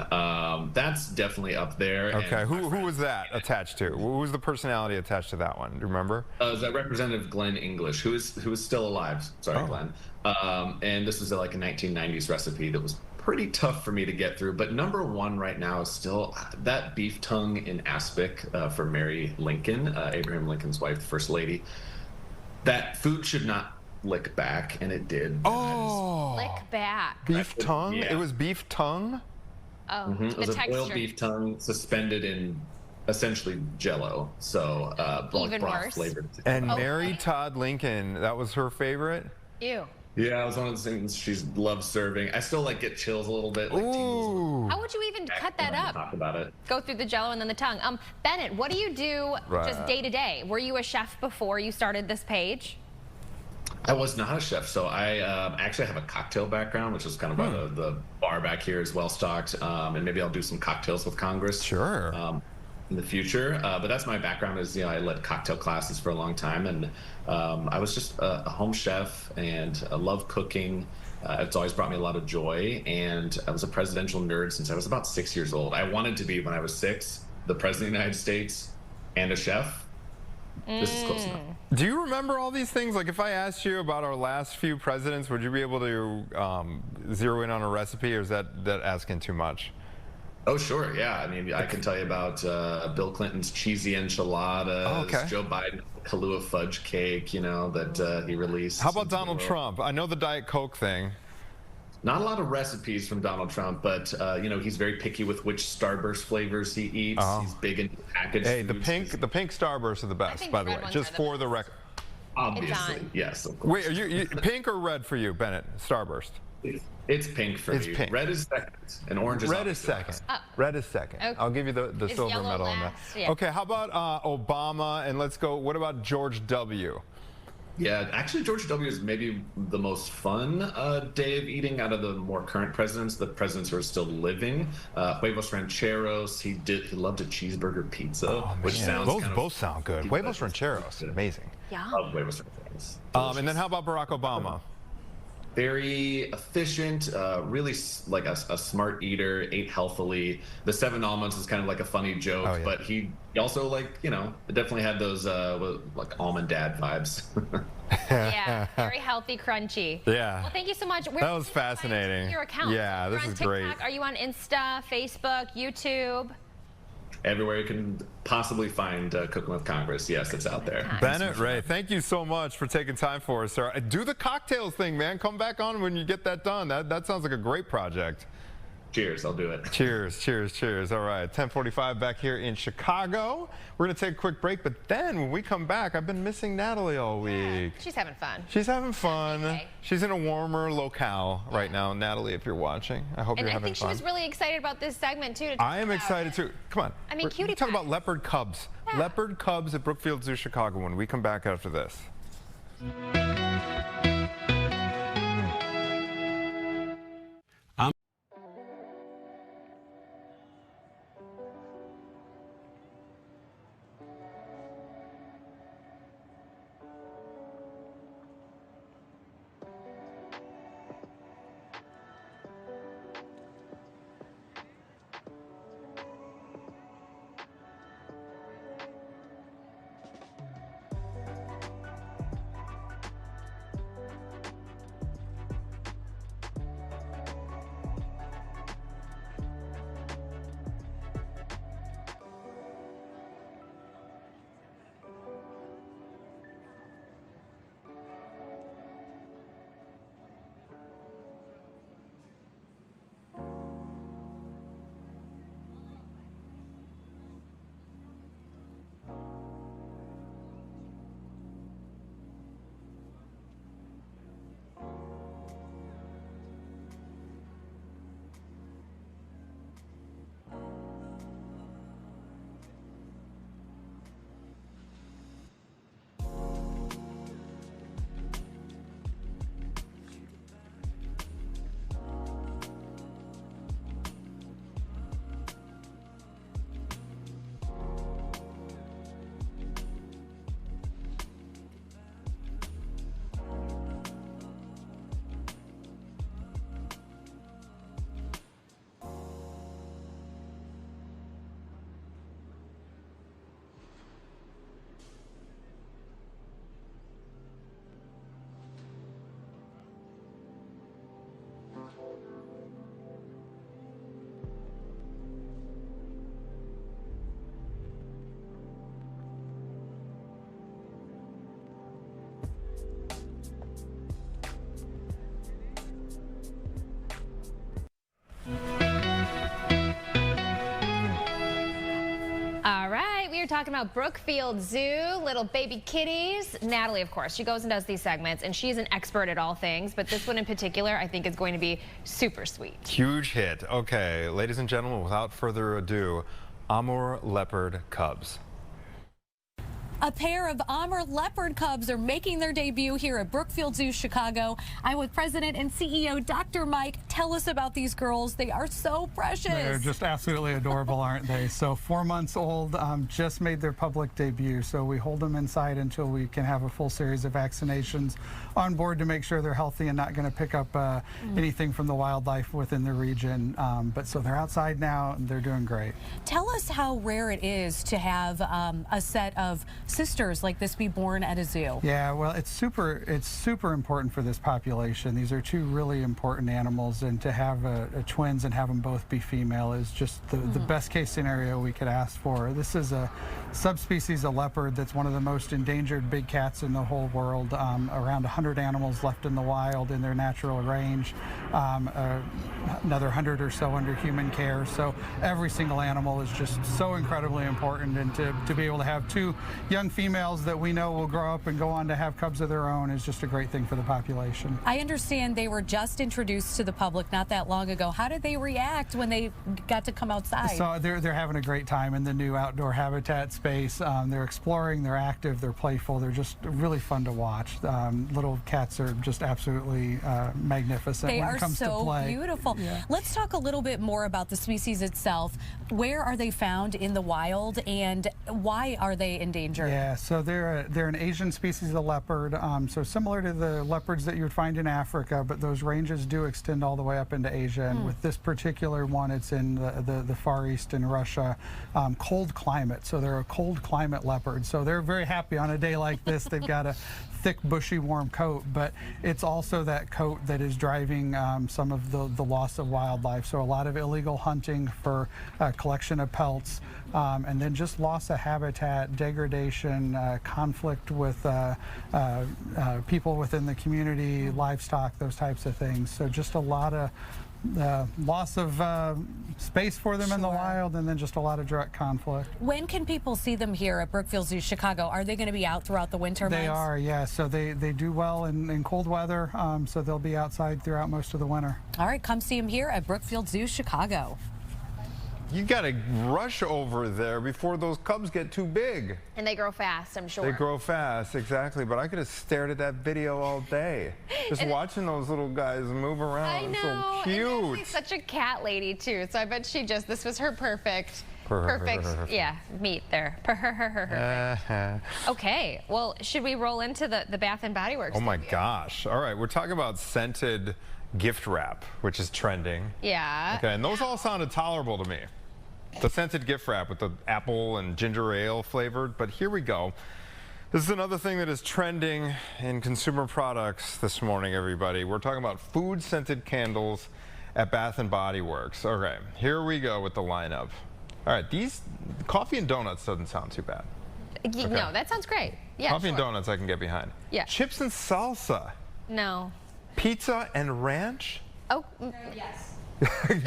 That's definitely up there. Okay, who was that attached to? Who was the personality attached to that one? Do you remember? It was Representative Glenn English, who is still alive. Sorry, Glenn. And this was like a 1990s recipe that was pretty tough for me to get through, but number one right now is still that beef tongue in aspic for Mary Lincoln, Abraham Lincoln's wife, the first lady. That food should not lick back, and it did. Oh, lick back. Beef tongue? Yeah. It was beef tongue? Oh, It was a boiled beef tongue suspended in essentially jello, so even broth worse. flavored. And Mary Todd Lincoln, that was her favorite? Ew. Yeah, it was one of the things she loves serving. I still get chills a little bit. Ooh. How would you even cut that up? Talk about it. Go through the jello and then the tongue. Bennett, what do you do just day to day? Were you a chef before you started this page? I was not a chef, so I actually have a cocktail background, which is kind of why the bar back here is well stocked, and maybe I'll do some cocktails with Congress. Sure. In the future, but that's my background. Is I led cocktail classes for a long time, and I was just a home chef, and I love cooking. It's always brought me a lot of joy, and I was a presidential nerd since I was about 6 years old. I wanted to be, when I was 6, the president of the United States and a chef. This is close enough. Do you remember all these things? Like, if I asked you about our last few presidents, would you be able to zero in on a recipe, or is that asking too much? Oh, sure. Yeah. I mean, I can tell you about Bill Clinton's cheesy enchiladas, Joe Biden, Kahlua fudge cake, that he released. How about Donald Trump? I know the Diet Coke thing. Not a lot of recipes from Donald Trump, but, he's very picky with which Starburst flavors he eats. He's big into packaged foods. The pink Starburst are the best, by the way, just for the record. Obviously, yes, of course. Wait, are you pink or red for you, Bennett? Starburst. It's pink for me. Pink. Red is second, and orange is Red is second. Red is second. Okay. I'll give you the silver medal on that. Yeah. Okay, how about Obama? And let's go. What about George W? Yeah, actually, George W. is maybe the most fun day of eating out of the more current presidents. The presidents who are still living, huevos rancheros. He loved a cheeseburger pizza, which sounds those both sound good. Huevos rancheros, amazing. Yeah. Love huevos rancheros. And then how about Barack Obama? Very efficient, really like a smart eater, ate healthily. The 7 almonds is kind of like a funny joke, but he also, like, definitely had those like almond dad vibes. Yeah, very healthy, crunchy. Yeah. Well, thank you so much. That was fascinating. Your account. Yeah, this is TikTok. great. Are you on Insta, Facebook, YouTube? Everywhere you can possibly find Cooking with Congress. Yes, it's out there. Bennett Rea, thank you so much for taking time for us, sir. Do the cocktails thing, man. Come back on when you get that done. That sounds like a great project. Cheers, I'll do it. Cheers, cheers, cheers. All right, 10:45 back here in Chicago. We're going to take a quick break, but then when we come back, I've been missing Natalie all week. She's having fun. She's having fun. Okay. She's in a warmer locale right now. Natalie, if you're watching, I hope you're having fun. And I think she was really excited about this segment, too. I am excited, too. Come on. I mean, cutie Talk pie. about leopard cubs. Yeah. Leopard cubs at Brookfield Zoo, Chicago, when we come back after this. You're talking about Brookfield Zoo, little baby kitties. Natalie, of course, she goes and does these segments, and she's an expert at all things, but this one in particular, I think, is going to be super sweet. Huge hit. Okay, ladies and gentlemen, without further ado, Amur leopard cubs. A pair of Amur leopard cubs are making their debut here at Brookfield Zoo, Chicago. I'm with President and CEO Dr. Mike. Tell us about these girls. They are so precious. They're just absolutely adorable, aren't they? So 4 months old, just made their public debut. So we hold them inside until we can have a full series of vaccinations on board to make sure they're healthy and not going to pick up anything from the wildlife within the region. But so they're outside now and they're doing great. Tell us how rare it is to have a set of sisters like this be born at a zoo. Yeah, well, it's super important for this population. These are two really important animals, and to have a twins and have them both be female is just the best case scenario we could ask for. This is a subspecies of leopard that's one of the most endangered big cats in the whole world. Around 100 animals left in the wild in their natural range, another 100 or so under human care. So every single animal is just so incredibly important, and to be able to have two young young females that we know will grow up and go on to have cubs of their own is just a great thing for the population. I understand they were just introduced to the public not that long ago. How did they react when they got to come outside? So they're having a great time in the new outdoor habitat space. They're exploring, they're active, they're playful, they're just really fun to watch. Little cats are just absolutely magnificent when it comes to play. They are so beautiful. Yeah. Let's talk a little bit more about the species itself. Where are they found in the wild, and why are they endangered? Yeah, so they're an Asian species of leopard, so similar to the leopards that you would find in Africa, but those ranges do extend all the way up into Asia. And with this particular one, it's in the Far East in Russia, cold climate. So they're a cold climate leopard. So they're very happy on a day like this. They've got a thick, bushy, warm coat, but it's also that coat that is driving some of the loss of wildlife. So a lot of illegal hunting for collection of pelts, and then just loss of habitat, degradation, conflict with people within the community, livestock, those types of things. So just a lot of loss of space for them in the wild, and then just a lot of direct conflict. When can people see them here at Brookfield Zoo, Chicago? Are they going to be out throughout the winter months? They are, yeah. So they do well in cold weather, so they'll be outside throughout most of the winter. All right, come see them here at Brookfield Zoo, Chicago. You got to rush over there before those cubs get too big. And they grow fast, I'm sure. They grow fast, exactly. But I could have stared at that video all day. Just watching those little guys move around. I know. So cute. And Natalie's such a cat lady, too. So I bet this was her perfect, yeah, meet there. Okay, well, should we roll into the Bath & Body Works? Oh, my gosh. All right, we're talking about scented gift wrap, which is trending. Yeah. Okay, and those all sounded tolerable to me. The scented gift wrap with the apple and ginger ale flavored, but here we go. This is another thing that is trending in consumer products this morning, everybody. We're talking about food scented candles at Bath & Body Works. Okay, here we go with the lineup. All right, these coffee and donuts doesn't sound too bad. Okay. No, that sounds great. Yeah, coffee and donuts I can get behind. Yeah. Chips and salsa. No. Pizza and ranch? Oh, yes.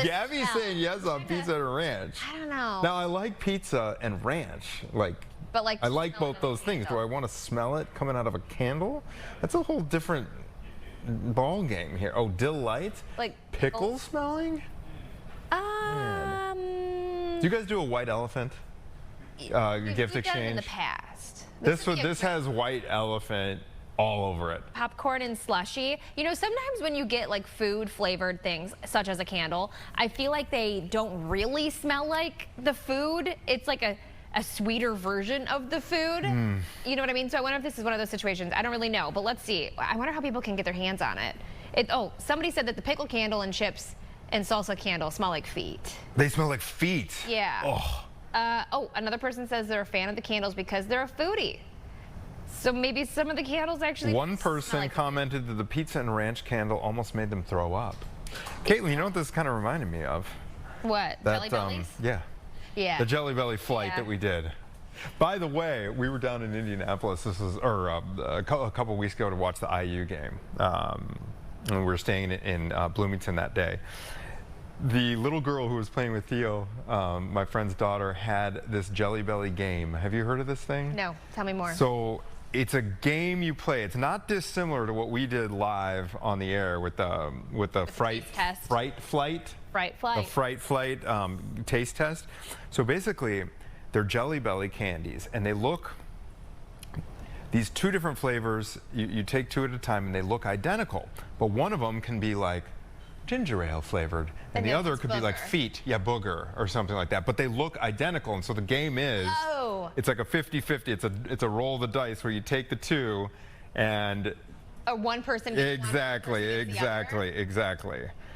Gabby's saying yes on pizza and ranch. I don't know. Now, I like pizza and ranch. But I like both those things. Do I want to smell it coming out of a candle? That's a whole different ball game here. Oh, dill light? Like pickle smelling? Do you guys do a white elephant gift exchange? Done it in the past. This has white elephant all over it. Popcorn and slushy. You know, sometimes when you get like food flavored things, such as a candle, I feel like they don't really smell like the food. It's like a sweeter version of the food. You know what I mean? So I wonder if this is one of those situations. I don't really know, but let's see. I wonder how people can get their hands on it. Somebody said that the pickle candle and chips and salsa candle smell like feet. They smell like feet. Yeah. Another person says they're a fan of the candles because they're a foodie. So maybe some of the candles actually. One person commented that the pizza and ranch candle almost made them throw up. Caitlin, you know what this kind of reminded me of? What? Jelly Bellies? Yeah. Yeah. The Jelly Belly flight that we did. By the way, we were down in Indianapolis. This was a couple weeks ago to watch the IU game. And we were staying in Bloomington that day. The little girl who was playing with Theo, my friend's daughter, had this Jelly Belly game. Have you heard of this thing? No. Tell me more. So it's a game you play. It's not dissimilar to what we did live on the air with the fright flight. The fright flight taste test. So basically, they're Jelly Belly candies, and they look. These two different flavors. You take two at a time, and they look identical. But one of them can be like ginger ale flavored, and the other could be like feet, booger or something like that. But they look identical, and so the game is, it's like a 50-50. It's a roll of the dice where you take the two, and one person. Exactly.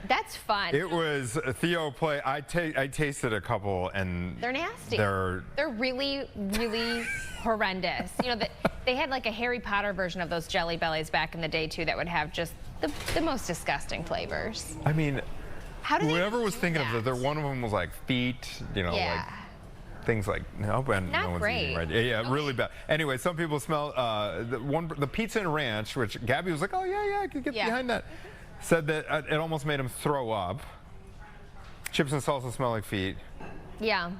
That's fun. It was Theo play. I tasted a couple, and they're nasty. They're really, really horrendous. You know, they had like a Harry Potter version of those Jelly Bellies back in the day too, that would have just the most disgusting flavors. I mean, whoever was thinking of that, one of them was like feet, like things like not great. Right. Yeah, really bad. Anyway, some people smell the pizza and ranch, which Gabby was like, oh yeah, I could get behind that. Said that it almost made him throw up. Chips and salsa smell like feet. Yeah.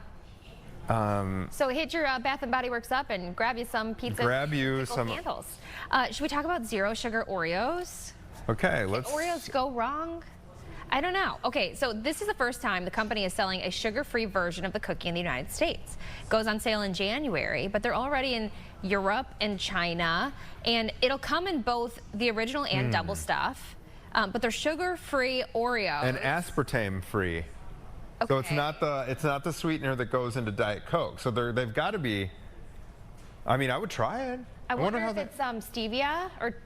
So hit your Bath and Body Works up and grab you some pizza. Grab you some candles. Should we talk about zero sugar Oreos? Okay, Can let's. Oreos go wrong? I don't know. Okay, so this is the first time the company is selling a sugar-free version of the cookie in the United States. It goes on sale in January, but they're already in Europe and China, and it'll come in both the original and double stuff, but they're sugar-free Oreos. And aspartame free. Okay. So it's not the sweetener that goes into Diet Coke. So they've got to be. I mean, I would try it. I wonder if it's stevia or.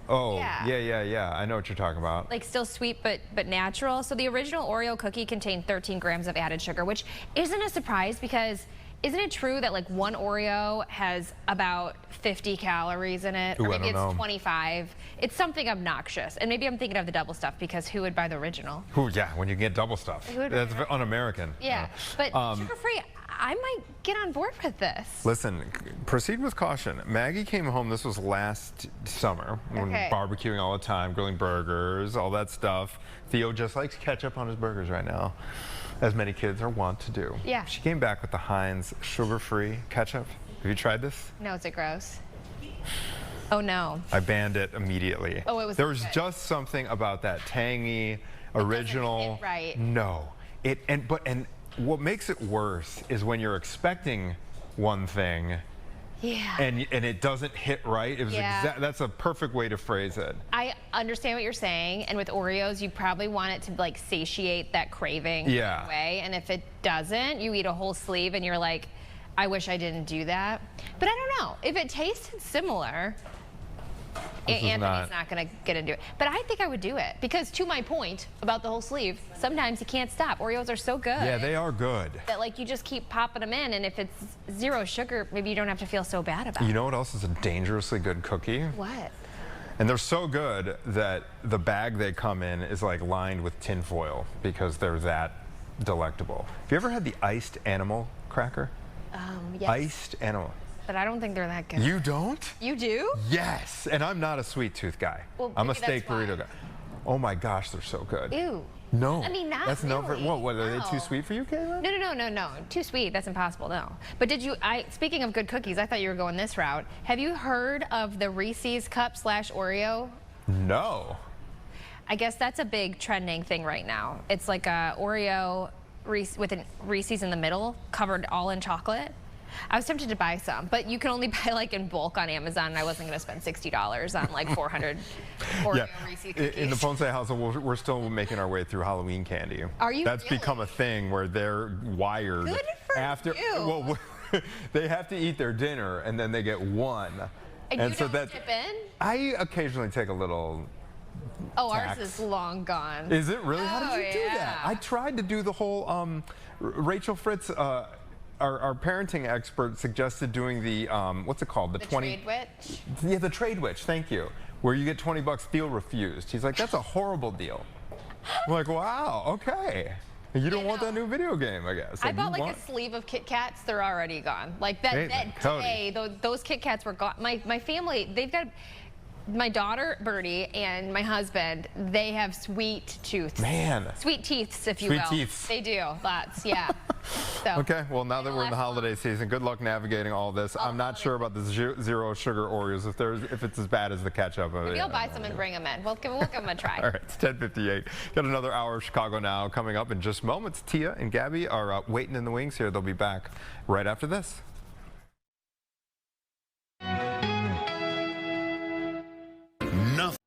Oh, yeah. I know what you're talking about. Like still sweet but natural. So the original Oreo cookie contained 13 grams of added sugar, which isn't a surprise because isn't it true that like one Oreo has about 50 calories in it? Ooh, or maybe I don't know. it's 25. It's something obnoxious. And maybe I'm thinking of the double stuff because who would buy the original? Ooh, yeah, when you get double stuff. That's un-American. Yeah, but sugar-free, I might get on board with this. Listen, proceed with caution. Maggie came home, this was last summer, when barbecuing all the time, grilling burgers, all that stuff. Theo just likes ketchup on his burgers right now, as many kids are wont to do. Yeah. She came back with the Heinz sugar-free ketchup. Have you tried this? No, is it gross? Oh, no. I banned it immediately. Oh, it was There was good. just something about that tangy, original. hit right. No. And what makes it worse is when you're expecting one thing Yeah. and it doesn't hit right. It was Yeah. that's a perfect way to phrase it. I understand what you're saying, and with Oreos, you probably want it to like satiate that craving Yeah. in a way, and if it doesn't, you eat a whole sleeve and you're like, I wish I didn't do that. But I don't know. If it tasted similar, Anthony's not going to get into it. But I think I would do it because to my point about the whole sleeve, sometimes you can't stop. Oreos are so good. Yeah, they are good. That like you just keep popping them in, and if it's zero sugar, maybe you don't have to feel so bad about it. You know what else is a dangerously good cookie? What? And they're so good that the bag they come in is like lined with tin foil because they're that delectable. Have you ever had the iced animal cracker? Yes. Iced animal. But I don't think they're that good. You don't? You do? Yes. And I'm not a sweet tooth guy. Well, I'm a maybe steak that's why. burrito guy. Oh my gosh, they're so good. Ew. No. I mean, not That's really. What, are they No. too sweet for you, Kayla? No. Too sweet. That's impossible. No. But speaking of good cookies, I thought you were going this route. Have you heard of the Reese's Cup / Oreo? No. I guess that's a big trending thing right now. It's like a Oreo with a Reese's in the middle, covered all in chocolate. I was tempted to buy some, but you can only buy like in bulk on Amazon, and I wasn't going to spend $60 on like 400 Oreo Reese's cookies. In the Ponce household, we're still making our way through Halloween candy. Are you That's really? become a thing where they're wired Good for after. you. Well, they have to eat their dinner and then they get one. And you don't dip in? I occasionally take a little. Oh, tax. ours is long gone. Is it really? How Oh, did you do that? yeah. I tried to do the whole. Rachel Fritz, our parenting expert, suggested doing the what's it called? The Trade Witch? Yeah, the Trade Witch. Thank you. Where you get $20. Theo refused. He's like, that's a horrible deal. I'm like, wow, okay. You don't want that new video game, I guess. I bought like a sleeve of Kit Kats. They're already gone. Like that day, those Kit Kats were gone. My family, they've got my daughter Birdie and my husband. They have sweet tooths. Man. Sweet teeths, if you Sweet will. teeths. They do. Lots. Yeah. So, okay. Well, now that we're in the holiday season, good luck navigating all this. I'm not sure about the zero sugar Oreos. If it's as bad as the ketchup. Maybe I'll buy some and bring them in. We'll give them a try. All right, it's 10:58. Got another hour of Chicago Now coming up in just moments. Tia and Gabby are waiting in the wings here. They'll be back right after this. Nothing.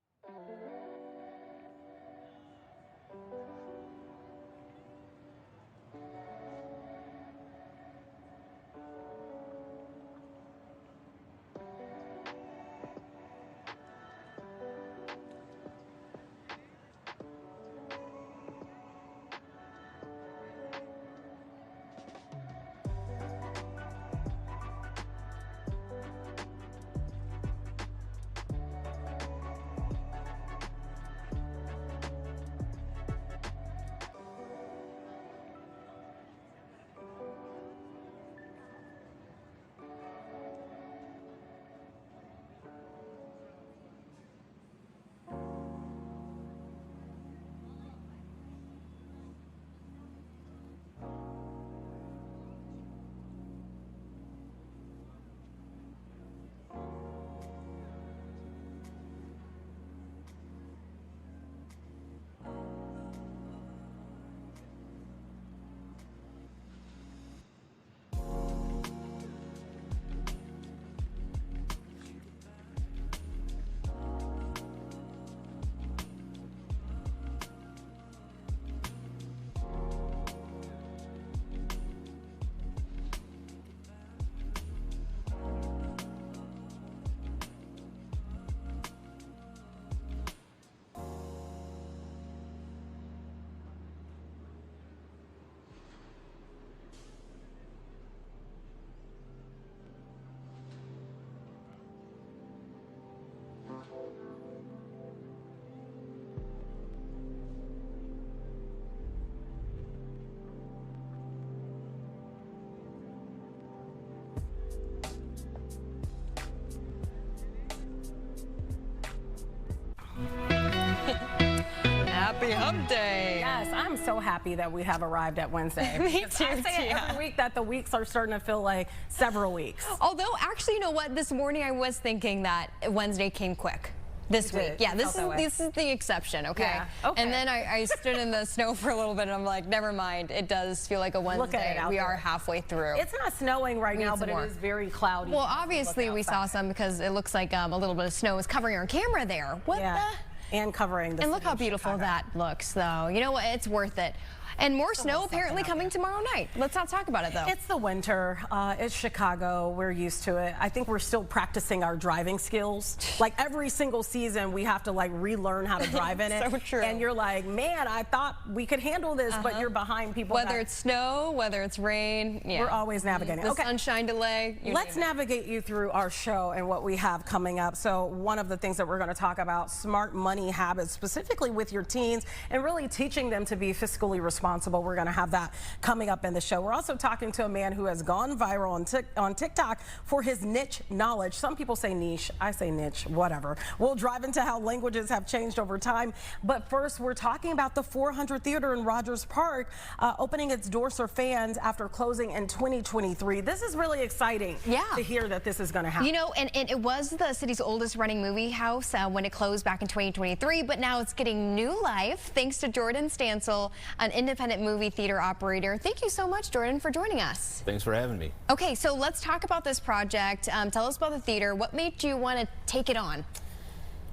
Happy hump day. Yes, I'm so happy that we have arrived at Wednesday. Me too, I say it every week that the weeks are starting to feel like several weeks. Although, actually, you know what? This morning I was thinking that Wednesday came quick. This week. Yeah, this is the exception, okay? Yeah, okay. And then I stood in the snow for a little bit and I'm like, never mind. It does feel like a Wednesday. Look at it out we there. are halfway through. It's not snowing right now, but it is very cloudy. Well, obviously we saw some because it looks like a little bit of snow is covering our camera there. What the? And covering the And look how beautiful that looks, though. You know what? It's worth it. And more snow apparently coming tomorrow night. Let's not talk about it, though. It's the winter. It's Chicago. We're used to it. I think we're still practicing our driving skills. Like every single season, we have to like relearn how to drive in it. So true. And you're like, man, I thought we could handle this, but you're behind people. Whether it's snow, whether it's rain, we're always navigating. The sunshine delay. Let's navigate you through our show and what we have coming up. So one of the things that we're going to talk about, smart money habits, specifically with your teens, and really teaching them to be fiscally responsible. We're going to have that coming up in the show. We're also talking to a man who has gone viral on TikTok for his niche knowledge. Some people say niche. I say niche, whatever. We'll drive into how languages have changed over time. But first, we're talking about the 400 Theater in Rogers Park opening its doors for fans after closing in 2023. This is really exciting to hear that this is going to happen. You know, and it was the city's oldest running movie house when it closed back in 2023, but now it's getting new life thanks to Jordan Stansel, an independent movie theater operator. Thank you so much, Jordan, for joining us. Thanks for having me. Okay, so let's talk about this project. Tell us about the theater. What made you want to take it on?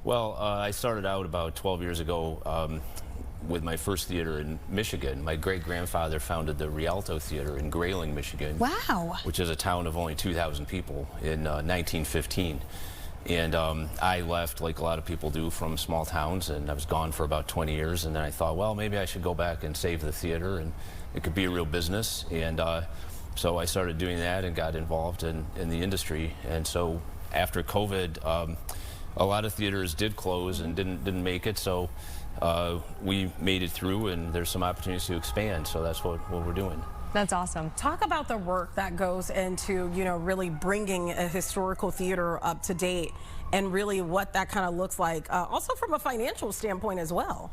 Well, I started out about 12 years ago with my first theater in Michigan. My great-grandfather founded the Rialto Theater in Grayling, Michigan. Wow. Which is a town of only 2,000 people in 1915. And I left, like a lot of people do, from small towns, and I was gone for about 20 years. And then I thought, well, maybe I should go back and save the theater, and it could be a real business. And so I started doing that and got involved in the industry. And so after COVID, a lot of theaters did close and didn't make it. So we made it through, and there's some opportunities to expand. So that's what we're doing. That's awesome. Talk about the work that goes into, you know, really bringing a historical theater up to date and really what that kind of looks like, also from a financial standpoint as well.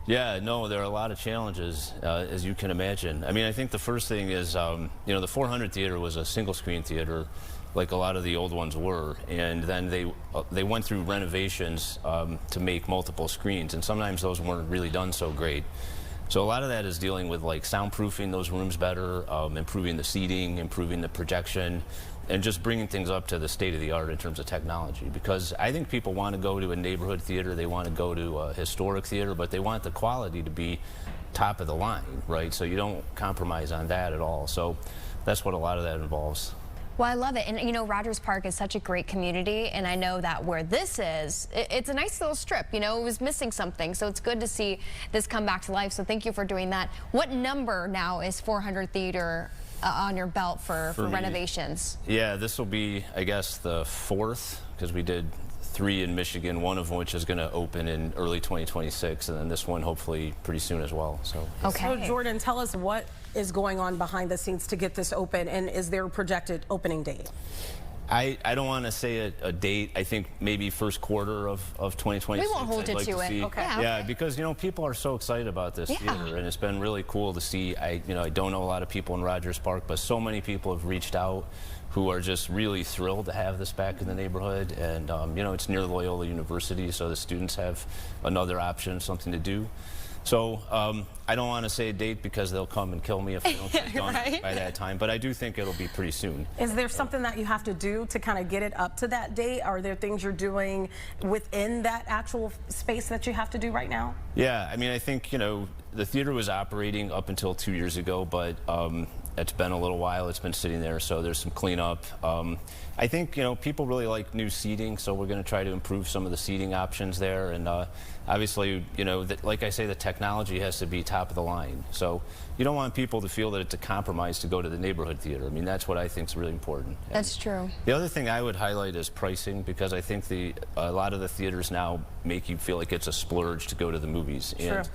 Yeah, no, there are a lot of challenges, as you can imagine. I mean, I think the first thing is, you know, the 400 Theater was a single-screen theater, like a lot of the old ones were, and then they went through renovations to make multiple screens, and sometimes those weren't really done so great. So a lot of that is dealing with like soundproofing those rooms better, improving the seating, improving the projection, and just bringing things up to the state of the art in terms of technology. Because I think people want to go to a neighborhood theater, they want to go to a historic theater, but they want the quality to be top of the line, right? So you don't compromise on that at all. So that's what a lot of that involves. Well, I love it. And, you know, Rogers Park is such a great community, and I know that where this is, it's a nice little strip. You know, it was missing something, so it's good to see this come back to life. So thank you for doing that. What number now is 400 Theater on your belt for renovations? Yeah, this will be, I guess, the 4th, because we did 3 in Michigan, one of which is going to open in early 2026, and then this one hopefully pretty soon as well. So. Okay. So Jordan, tell us what is going on behind the scenes to get this open, and is there a projected opening date? I don't want to say a date. I think maybe first quarter of 2026. We won't hold you to it. Okay. Yeah, because, you know, people are so excited about this theater, and it's been really cool to see. I don't know a lot of people in Rogers Park, but so many people have reached out who are just really thrilled to have this back in the neighborhood. And, you know, it's near Loyola University, so the students have another option, something to do. So I don't want to say a date because they'll come and kill me if they don't get it done by that time, but I do think it'll be pretty soon. Is there something that you have to do to kind of get it up to that date? Are there things you're doing within that actual space that you have to do right now? Yeah, I mean, I think, you know, the theater was operating up until 2 years ago, but it's been a little while. It's been sitting there, so there's some cleanup. I think, you know, people really like new seating, so we're going to try to improve some of the seating options there. And obviously, you know, like I say, the technology has to be top of the line. So you don't want people to feel that it's a compromise to go to the neighborhood theater. I mean, that's what I think is really important. That's true. The other thing I would highlight is pricing, because I think a lot of the theaters now make you feel like it's a splurge to go to the movies. True. And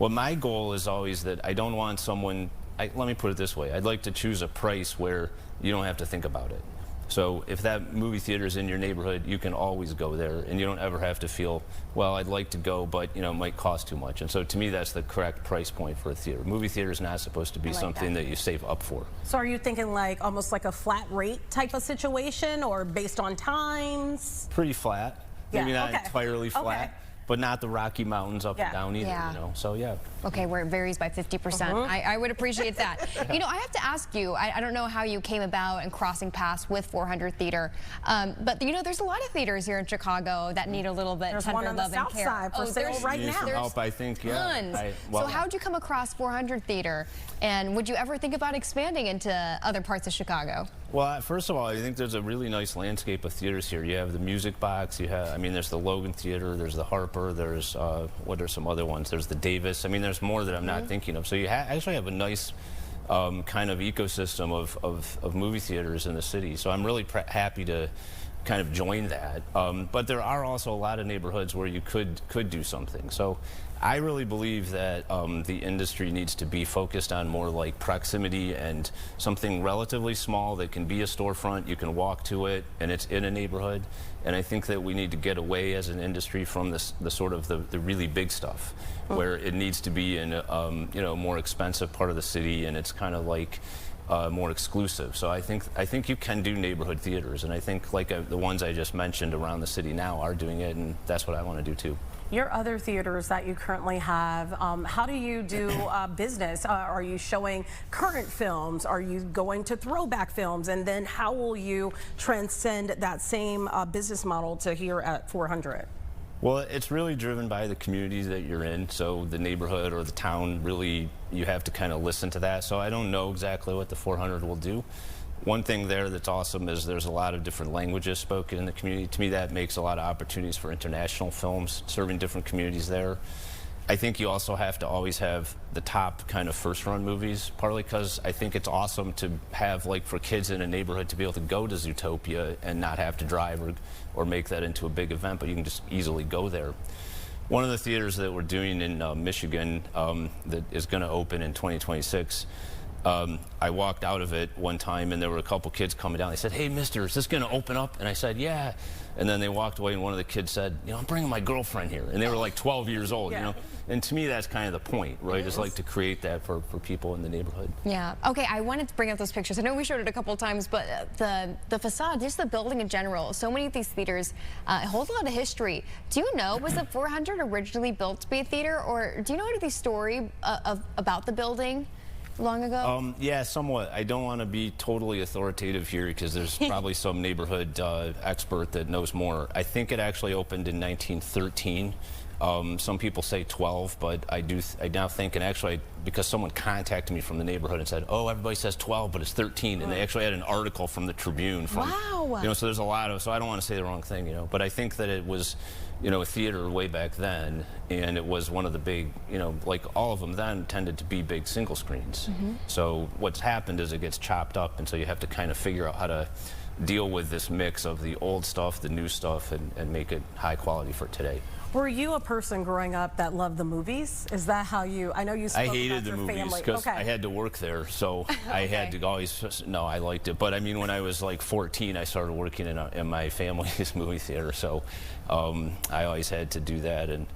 well, my goal is always that I don't want someone, let me put it this way, I'd like to choose a price where you don't have to think about it. So if that movie theater is in your neighborhood, you can always go there, and you don't ever have to feel, well, I'd like to go, but it might cost too much. And so to me, that's the correct price point for a theater. Movie theater is not supposed to be something that you save up for. So are you thinking like almost like a flat rate type of situation, or based on times? Pretty flat. Yeah, Maybe not okay. entirely flat. But not the Rocky Mountains up and down either, So, yeah. Okay, where it varies by 50%. I would appreciate that. I have to ask you, I don't know how you came about and crossing paths with 400 Theater, but there's a lot of theaters here in Chicago that need a little bit tender love and care. Side for sale right now. Some help, I think, tons. So how'd you come across 400 Theater, and would you ever think about expanding into other parts of Chicago? Well, first of all, I think there's a really nice landscape of theaters here. You have the Music Box, there's the Logan Theater, there's the Harper, there's, what are some other ones? There's the Davis. There's more that I'm not thinking of. So you actually have a nice kind of ecosystem of movie theaters in the city. So I'm really happy to kind of join that. But there are also a lot of neighborhoods where you could do something. So I really believe that the industry needs to be focused on more like proximity and something relatively small that can be a storefront, you can walk to it, and it's in a neighborhood. And I think that we need to get away as an industry from the sort of the really big stuff, where it needs to be in a more expensive part of the city, and it's kind of like more exclusive. So I think you can do neighborhood theaters, and I think like the ones I just mentioned around the city now are doing it, and that's what I want to do too. Your other theaters that you currently have, how do you do business? Are you showing current films? Are you going to throwback films? And then how will you transcend that same business model to here at 400? Well, it's really driven by the communities that you're in. So the neighborhood or the town, really, you have to kind of listen to that. So I don't know exactly what the 400 will do. One thing there that's awesome is there's a lot of different languages spoken in the community. To me, that makes a lot of opportunities for international films, serving different communities there. I think you also have to always have the top kind of first-run movies, partly because I think it's awesome to have, like, for kids in a neighborhood to be able to go to Zootopia and not have to drive or make that into a big event, but you can just easily go there. One of the theaters that we're doing in Michigan that is going to open in 2026, I walked out of it one time and there were a couple kids coming down. They said, "Hey, mister, is this going to open up?" And I said, "Yeah." And then they walked away and one of the kids said, "I'm bringing my girlfriend here." And they were like 12 years old, And to me, that's kind of the point, right? Is like to create that for people in the neighborhood. Yeah. Okay, I wanted to bring up those pictures. I know we showed it a couple of times, but the facade, just the building in general, so many of these theaters hold a lot of history. Do you know, was the 400 originally built to be a theater, or do you know any story about the building long ago? Yeah, somewhat. I don't want to be totally authoritative here because there's probably some neighborhood expert that knows more. I think it actually opened in 1913. Some people say 12, but I now think, and actually because someone contacted me from the neighborhood and said, "Oh, everybody says 12, but it's 13," and they actually had an article from the Tribune. Wow. So there's a lot of, so I don't want to say the wrong thing, but I think that it was, a theater way back then, and it was one of the big, like all of them then tended to be big single screens. So what's happened is it gets chopped up, and so you have to kind of figure out how to deal with this mix of the old stuff, the new stuff, and make it high quality for today. Were you a person growing up that loved the movies? Is that how you, I know you spoke I hated about the your movies family. because I had to work there, so I had to always, no, I liked it. But I mean, when I was like 14, I started working in my family's movie theater, so I always had to do that. And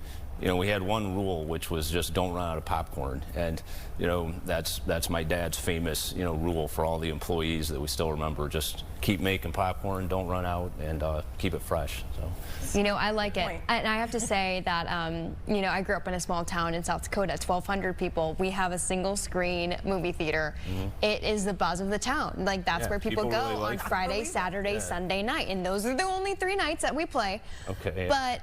we had one rule, which was just don't run out of popcorn. And, that's my dad's famous, rule for all the employees that we still remember. Just keep making popcorn, don't run out, and keep it fresh. So. I like it. And I have to say that, I grew up in a small town in South Dakota, 1,200 people. We have a single screen movie theater. It is the buzz of the town. Like, that's where people go really on Friday, Saturday, Sunday night. And those are the only 3 nights that we play. Okay. But,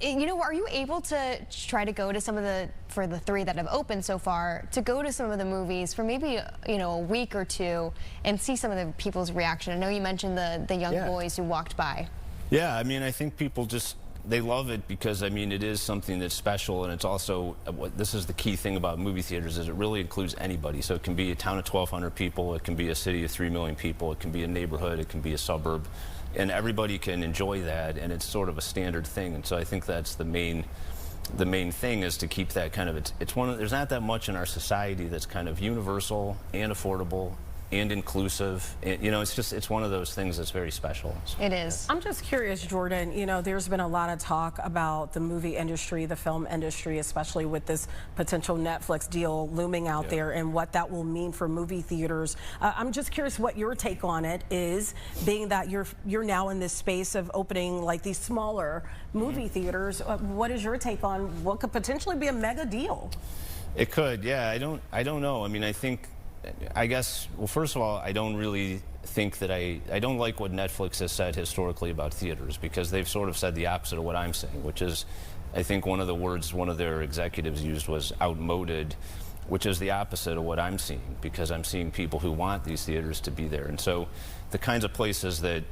are you able to try to go to some of for the 3 that have opened so far, to go to some of the movies for maybe, a week or 2 and see some of the people's reaction? I know you mentioned the young boys who walked by. Yeah, I mean, I think people they love it because, I mean, it is something that's special, and it's also, this is the key thing about movie theaters, is it really includes anybody. So it can be a town of 1,200 people, it can be a city of 3 million people, it can be a neighborhood, it can be a suburb. And everybody can enjoy that, and it's sort of a standard thing. And so I think that's the main thing, is to keep that kind of, there's not that much in our society that's kind of universal and affordable and inclusive. You know, it's one of those things that's very special. It is. I'm just curious, Jordan, you know, there's been a lot of talk about the movie industry, the film industry, especially with this potential Netflix deal looming out there and what that will mean for movie theaters. I'm just curious what your take on it is, being that you're now in this space of opening like these smaller movie theaters. What is your take on what could potentially be a mega deal? It could, yeah. I don't know. I mean, I guess, well, first of all, I don't really think that I don't like what Netflix has said historically about theaters, because they've sort of said the opposite of what I'm saying, which is, I think one of the words one of their executives used was outmoded, which is the opposite of what I'm seeing, because I'm seeing people who want these theaters to be there. And so the kinds of places that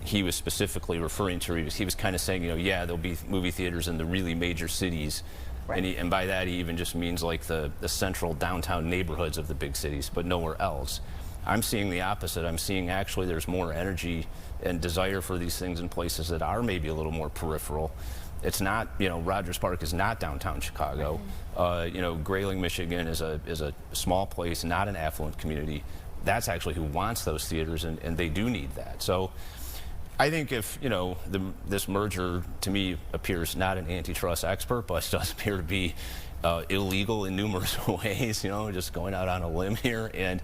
he was specifically referring to, he was kind of saying, you know, yeah, there'll be movie theaters in the really major cities. Right. And by that, he even just means like the central downtown neighborhoods of the big cities, but nowhere else. I'm seeing the opposite. I'm seeing actually there's more energy and desire for these things in places that are maybe a little more peripheral. It's not, you know, Rogers Park is not downtown Chicago. You know, Grayling, Michigan is a small place, not an affluent community. That's actually who wants those theaters, and they do need that. So I think if, you know, this merger to me appears not an antitrust expert, but does appear to be illegal in numerous ways, you know, just going out on a limb here.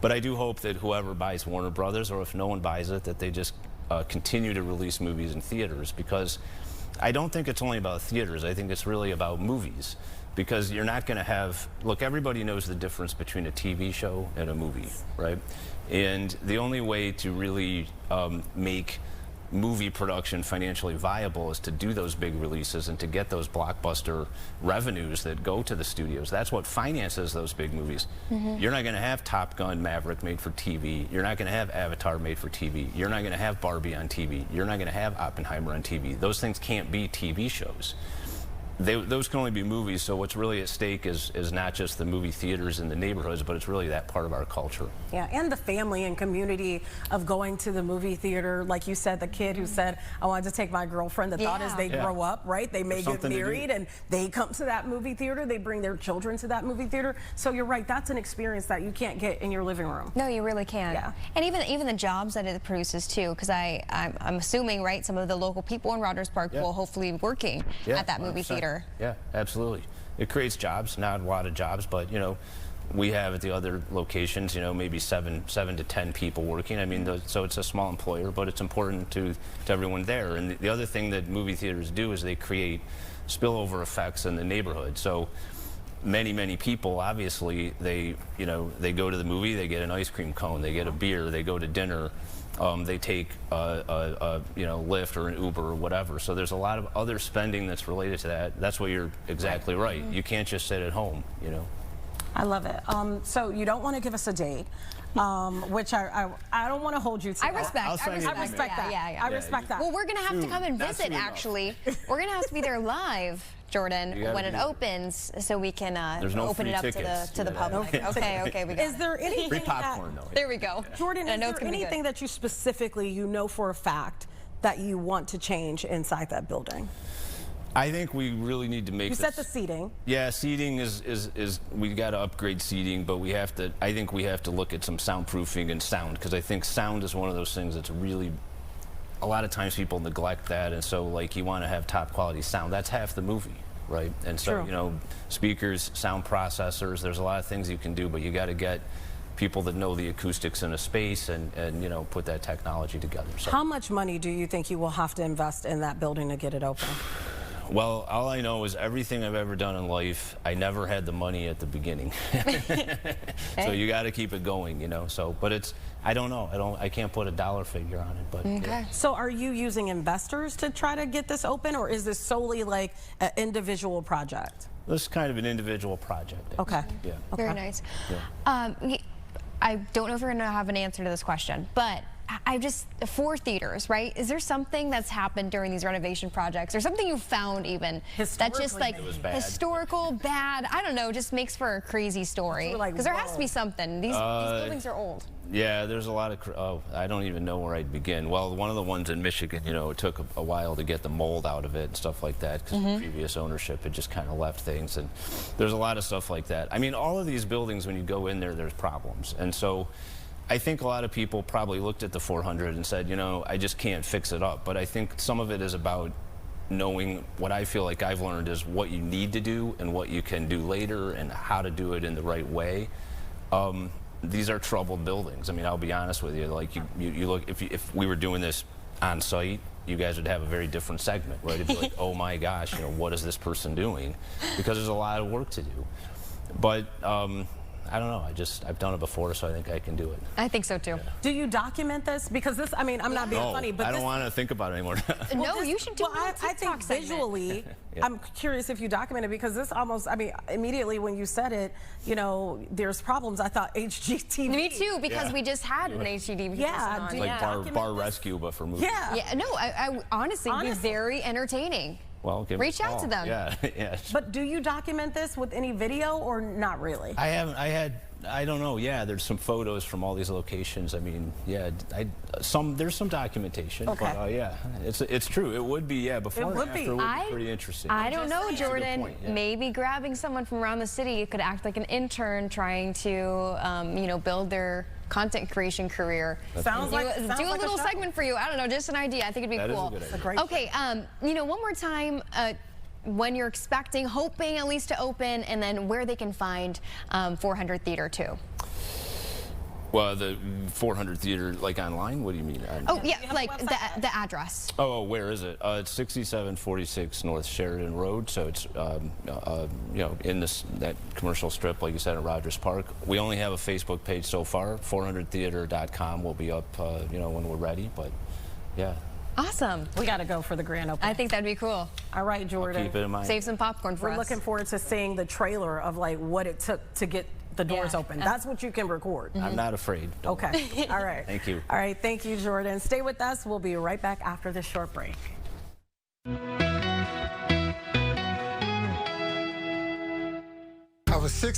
But I do hope that whoever buys Warner Brothers, or if no one buys it, that they just continue to release movies in theaters, because I don't think it's only about theaters. I think it's really about movies, because you're not going to have, look, everybody knows the difference between a TV show and a movie, right? And the only way to really make movie production financially viable is to do those big releases and to get those blockbuster revenues that go to the studios. That's what finances those big movies. You're not going to have Top Gun Maverick made for TV. You're not going to have Avatar made for TV. You're not going to have Barbie on TV. You're not going to have Oppenheimer on TV. Those things can't be TV shows. Those can only be movies, so what's really at stake is not just the movie theaters in the neighborhoods, but it's really that part of our culture. Yeah, and the family and community of going to the movie theater. Like you said, the kid who said, I wanted to take my girlfriend, the thought is they grow up, right? They may get married and they come to that movie theater, they bring their children to that movie theater. So you're right, that's an experience that you can't get in your living room. No, you really can't. Yeah. And even the jobs that it produces too, because I'm assuming, right, some of the local people in Rogers Park will hopefully be working at that movie theater. Yeah, absolutely. It creates jobs, not a lot of jobs, but, you know, we have at the other locations, you know, maybe seven to 10 people working. I mean, so it's a small employer, but it's important to everyone there. And the other thing that movie theaters do is they create spillover effects in the neighborhood. So many people, obviously, they go to the movie, they get an ice cream cone, they get a beer, they go to dinner. They take a Lyft or an Uber or whatever. So there's a lot of other spending that's related to that. That's what you're exactly right. You can't just sit at home, you know. I love it. So you don't want to give us a date, which I don't want to hold you to. I respect that. Yeah. I respect that. Well, we're gonna have to come and visit. Actually, we're gonna have to be there live, Jordan, when it opens, so we can open it up to the public. Okay, we got Is there anything free popcorn, though? There we go. Jordan, is there anything that you specifically, you know for a fact, that you want to change inside that building? I think we really need to make. You said the seating. Yeah, seating is we got to upgrade seating, but we have to. I think we have to look at some soundproofing and sound, because I think sound is one of those things that's really. A lot of times people neglect that, and so like you want to have top quality sound. That's half the movie, right? And so you know, speakers, sound processors. There's a lot of things you can do, but you got to get people that know the acoustics in a space and you know, put that technology together. So. How much money do you think you will have to invest in that building to get it open? Well, all I know is everything I've ever done in life, I never had the money at the beginning. So you got to keep it going, you know. So, but it's, I don't know. I can't put a dollar figure on it. But okay. So are you using investors to try to get this open, or is this solely like an individual project? This is kind of an individual project. Okay. Yeah. Okay. Very nice. Yeah. I don't know if you're going to have an answer to this question, but for theaters, right? Is there something that's happened during these renovation projects, or something you found even that just like historical bad? I don't know, just makes for a crazy story. Because there has to be something. These buildings are old. Yeah, there's a lot of. I don't even know where I'd begin. Well, one of the ones in Michigan, you know, it took a while to get the mold out of it and stuff like that, because the previous ownership had just kind of left things. And there's a lot of stuff like that. I mean, all of these buildings, when you go in there, there's problems. And so I think a lot of people probably looked at the 400 and said, you know, I just can't fix it up. But I think some of it is about knowing what I feel like I've learned is what you need to do and what you can do later and how to do it in the right way. These are troubled buildings. I mean, I'll be honest with you. Like you look, if we were doing this on site, you guys would have a very different segment, right? It'd be like, oh my gosh, you know, what is this person doing? Because there's a lot of work to do. But I don't know. I've done it before, so I think I can do it. I think so too. Yeah. Do you document this? Because this, I mean, I'm not being funny, but I don't want to think about it anymore. No, you should do it. I think visually, yeah. I'm curious if you document it, because this almost, I mean, immediately when you said it, you know, there's problems. I thought HGTV. Me too, because we just had an HGTV. Yeah, like bar rescue, but for movies. Yeah. Yeah. No, I honestly be very entertaining. Well, reach out to them. Yeah, yeah. But do you document this with any video or not really? I haven't. I don't know. Yeah, there's some photos from all these locations. I mean, yeah, there's some documentation. Okay. But yeah, it's true. It would be, yeah, before and after would be pretty interesting. I don't know, Jordan. Yeah. Maybe grabbing someone from around the city could act like an intern trying to, you know, build their content creation career. Sounds like do a little segment for you. I don't know, just an idea. I think it'd be cool. That is a good idea. Okay, you know, one more time. When you're expecting, hoping at least to open, and then where they can find 400 Theater too. Well, the 400 Theater, like online? What do you mean? Oh, yeah, like the address. Oh, where is it? It's 6746 North Sheridan Road, so it's, you know, in that commercial strip, like you said, at Rogers Park. We only have a Facebook page so far. 400theater.com will be up, you know, when we're ready, but yeah. Awesome. We got to go for the grand opening. I think that'd be cool. All right, Jordan. I'll keep it in mind. Save some popcorn for us. We're looking forward to seeing the trailer of like what it took to get the doors open. That's what you can record. I'm not afraid. Okay. All right. Thank you. All right. Thank you, Jordan. Stay with us. We'll be right back after this short break. I was 6.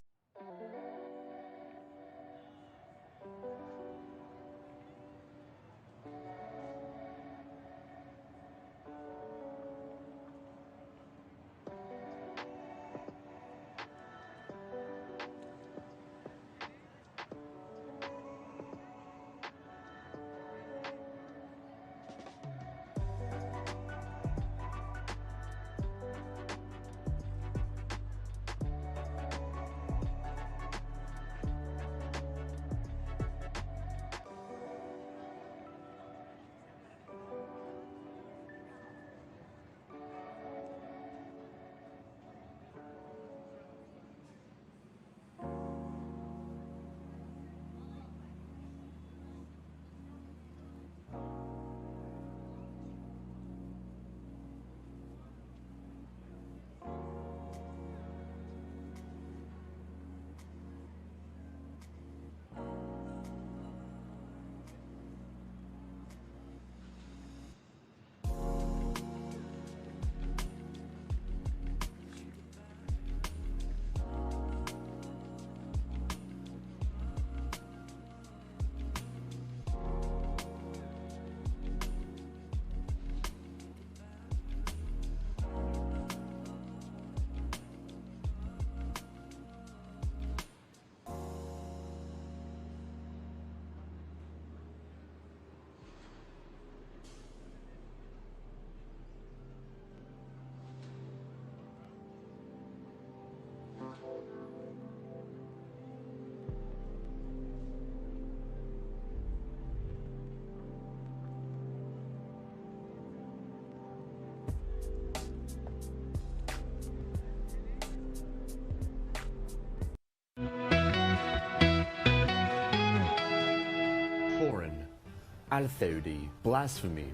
Altheudi, blasphemy,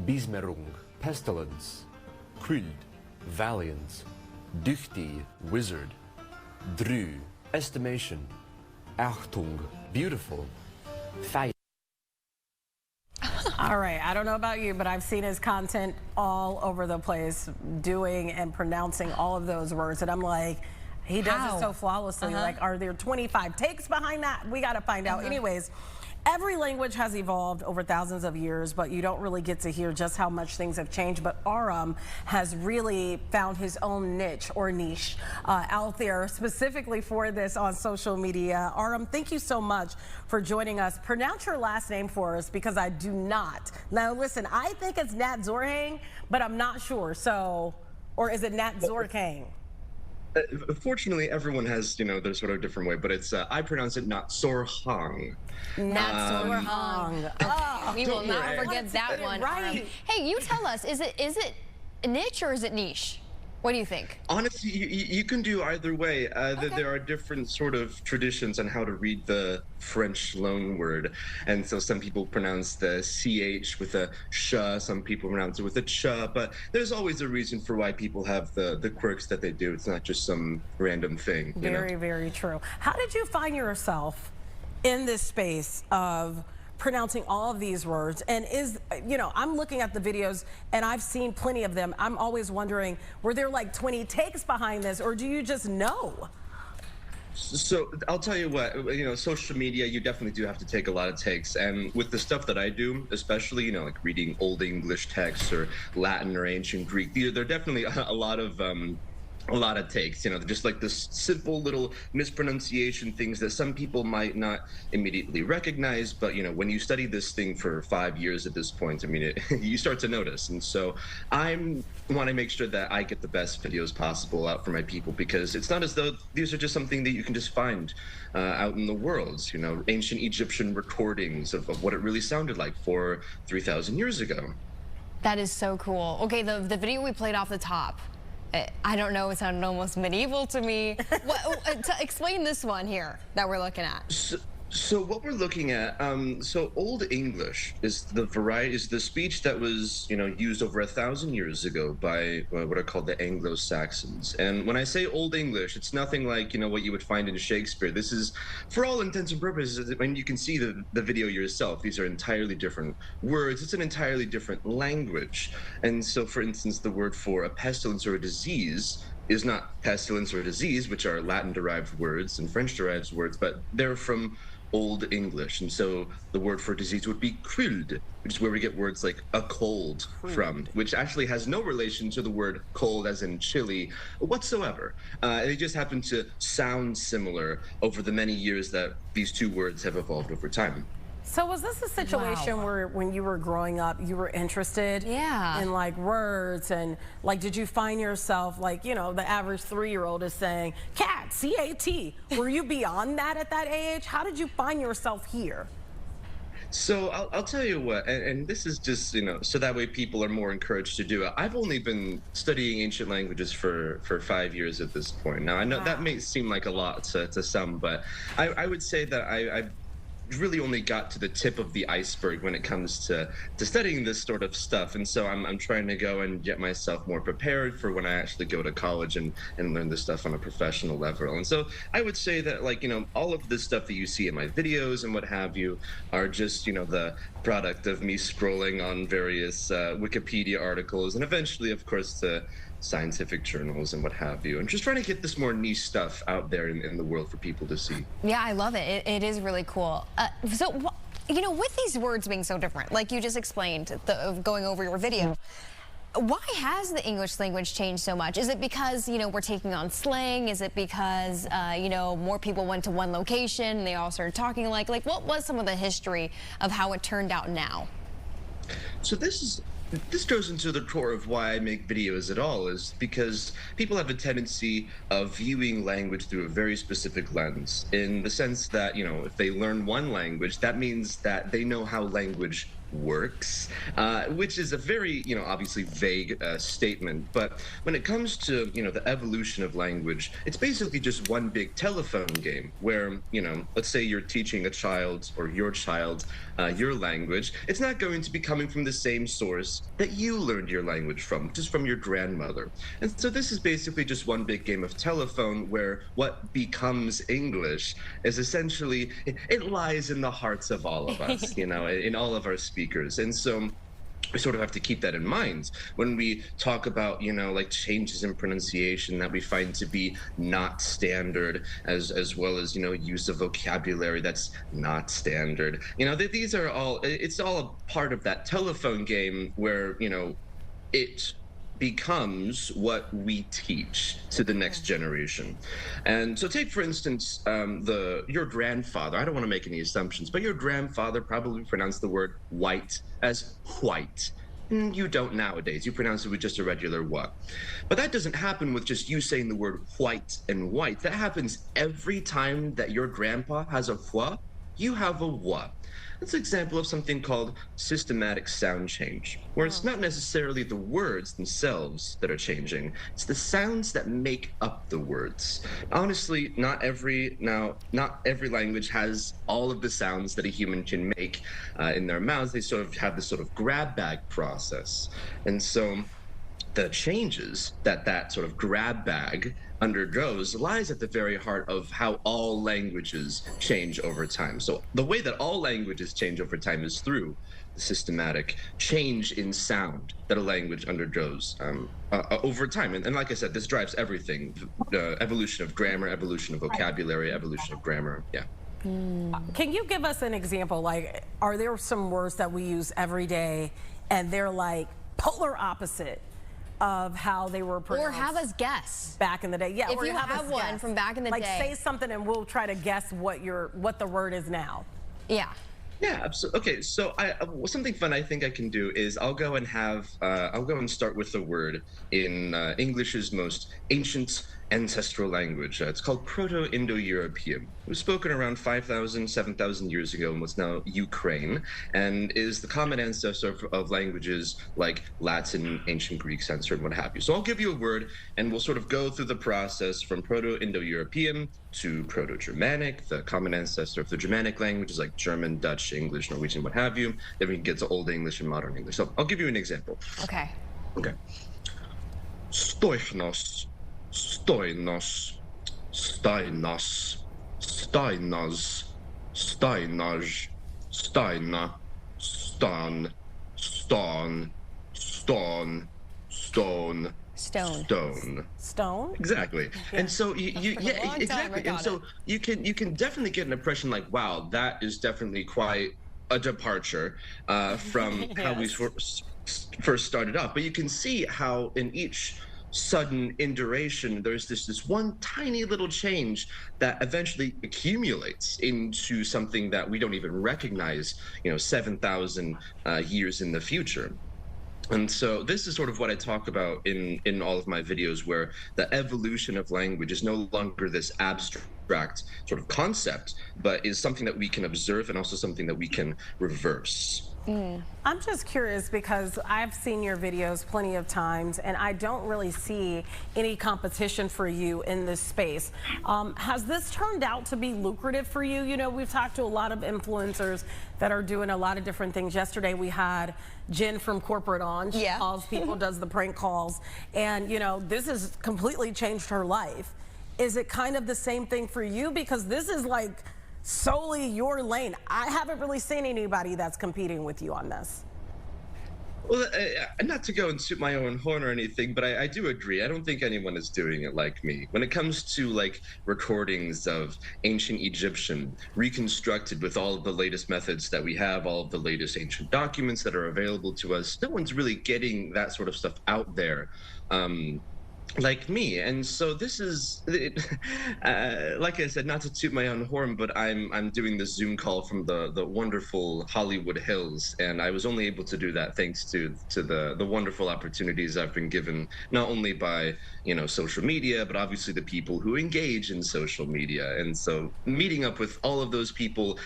Bismerung, pestilence, Kruld, valiance, Duchti, wizard, Dru, estimation, Achtung, beautiful, Fei. All right, I don't know about you, but I've seen his content all over the place, doing and pronouncing all of those words, and I'm like, he does it so flawlessly. Like, are there 25 takes behind that? We got to find out. Anyways, Every language has evolved over thousands of years, but you don't really get to hear just how much things have changed. But Aram has really found his own niche or niche out there specifically for this on social media. Aram, thank you so much for joining us. Pronounce your last name for us, because I do not. Now, listen, I think it's Nat Zorhang, but I'm not sure. So, or is it Nat Zorhang? Fortunately, everyone has, their sort of different way, but it's, I pronounce it not Zorhang. Not Zorhang. Okay. We will not forget that one. Right. Hey, you tell us, is it niche or is it niche? What do you think? Honestly, you can do either way. There are different sort of traditions on how to read the French loan word. And so some people pronounce the CH with a sh, some people pronounce it with a ch, but there's always a reason for why people have the quirks that they do. It's not just some random thing. Very, very true. How did you find yourself in this space of pronouncing all of these words? And I'm looking at the videos and I've seen plenty of them. I'm always wondering, were there like 20 takes behind this, or do you just know? So I'll tell you what, social media, you definitely do have to take a lot of takes. And with the stuff that I do, especially, like reading Old English texts or Latin or ancient Greek, there are definitely a lot of takes, just like this simple little mispronunciation things that some people might not immediately recognize. But, when you study this thing for 5 years at this point, you start to notice. And so I want to make sure that I get the best videos possible out for my people, because it's not as though these are just something that you can just find out in the world. Ancient Egyptian recordings of what it really sounded like 3,000 years ago. That is so cool. Okay, the video we played off the top, I don't know, it sounded almost medieval to me. Explain this one here that we're looking at. So what we're looking at, so Old English is the speech that was, used over 1,000 years ago by what are called the Anglo-Saxons. And when I say Old English, it's nothing like, what you would find in Shakespeare. This is, for all intents and purposes, and you can see the video yourself, these are entirely different words. It's an entirely different language. And so, for instance, the word for a pestilence or a disease is not pestilence or disease, which are Latin-derived words and French-derived words, but they're from Old English. And so the word for disease would be crud, which is where we get words like a cold from, which actually has no relation to the word cold as in chilly whatsoever. They just happen to sound similar over the many years that these two words have evolved over time. So was this a situation where when you were growing up, you were interested in like words, and like, did you find yourself like, the average 3-year-old is saying cat, C-A-T. Were you beyond that at that age? How did you find yourself here? So I'll tell you what, and this is just, so that way people are more encouraged to do it. I've only been studying ancient languages for 5 years at this point. Now, I know that may seem like a lot to some, but I would say that I've really only got to the tip of the iceberg when it comes to studying this sort of stuff. And so I'm trying to go and get myself more prepared for when I actually go to college and learn this stuff on a professional level. And so I would say that, like, all of this stuff that you see in my videos and what have you are just, the product of me scrolling on various Wikipedia articles, and eventually, of course, the scientific journals and what have you, and just trying to get this more niche stuff out there in the world for people to see. Yeah, I love it. It is really cool. So, with these words being so different, like you just explained, going over your video, why has the English language changed so much? Is it because, we're taking on slang? Is it because, more people went to one location and they all started talking like what was some of the history of how it turned out now? So this goes into the core of why I make videos at all, is because people have a tendency of viewing language through a very specific lens, in the sense that, if they learn one language, that means that they know how language works, which is a very, obviously vague statement. But when it comes to, the evolution of language, it's basically just one big telephone game where, let's say you're teaching a child or your child your language. It's not going to be coming from the same source that you learned your language from, just from your grandmother. And so this is basically just one big game of telephone where what becomes English is essentially, it lies in the hearts of all of us, in all of our speakers. And so we sort of have to keep that in mind when we talk about, like changes in pronunciation that we find to be not standard, as well as, use of vocabulary that's not standard. These are all, it's all a part of that telephone game where, it becomes what we teach to the next generation. And so take, for instance, your grandfather. I don't want to make any assumptions, but your grandfather probably pronounced the word white as white. You don't nowadays. You pronounce it with just a regular what. But that doesn't happen with just you saying the word white and white. That happens every time that your grandpa has a what, you have a what. That's an example of something called systematic sound change, where it's not necessarily the words themselves that are changing, it's the sounds that make up the words. Honestly, not every language has all of the sounds that a human can make in their mouths. They sort of have this sort of grab bag process. And so the changes that sort of grab bag undergoes lies at the very heart of how all languages change over time. So the way that all languages change over time is through the systematic change in sound that a language undergoes over time. And like I said, this drives everything. Evolution of grammar, evolution of vocabulary, evolution of grammar, yeah. Can you give us an example? Like, are there some words that we use every day and they're like polar opposite of how they were pronounced? Or have us guess. Back in the day. Yeah, if or you have one guess. From back in the like, day. Like, say something and we'll try to guess what the word is now. Yeah. Yeah, absolutely. Okay, so something fun I think I can do is I'll go and start with the word in English's most ancient ancestral language. It's called Proto-Indo-European. It was spoken around 5,000, 7,000 years ago in what's now Ukraine, and is the common ancestor of languages like Latin, ancient Greek, Sanskrit, and what have you. So I'll give you a word, and we'll sort of go through the process from Proto-Indo-European to Proto-Germanic, the common ancestor of the Germanic languages like German, Dutch, English, Norwegian, what have you. Then we can get to Old English and Modern English. So I'll give you an example. Okay. Okay. Stoichnos. Stoinos, Stainas, Stainas, Stainaj, Staina, Stan, Stan, Ston, Stone, Stone. Stone? Exactly. Yeah. And so exactly. And so you can definitely get an impression like, wow, that is definitely quite a departure from how we first started off. But you can see how in each sudden iteration, there's this one tiny little change that eventually accumulates into something that we don't even recognize, 7,000 years in the future. And so this is sort of what I talk about in all of my videos, where the evolution of language is no longer this abstract sort of concept, but is something that we can observe and also something that we can reverse. I'm just curious because I've seen your videos plenty of times and I don't really see any competition for you in this space. Has this turned out to be lucrative for you? We've talked to a lot of influencers that are doing a lot of different things. Yesterday we had Jen from Corporate On. She calls people, does the prank calls, and this has completely changed her life. Is it kind of the same thing for you? Because this is like solely your lane. I haven't really seen anybody that's competing with you on this. Well, not to go and toot my own horn or anything, but I do agree. I don't think anyone is doing it like me. When it comes to like recordings of ancient Egyptian reconstructed with all of the latest methods that we have, all of the latest ancient documents that are available to us, no one's really getting that sort of stuff out there. Like me. And so this is like I said, not to toot my own horn, but I'm doing this Zoom call from the wonderful Hollywood Hills, and I was only able to do that thanks to the wonderful opportunities I've been given, not only by social media, but obviously the people who engage in social media. And so meeting up with all of those people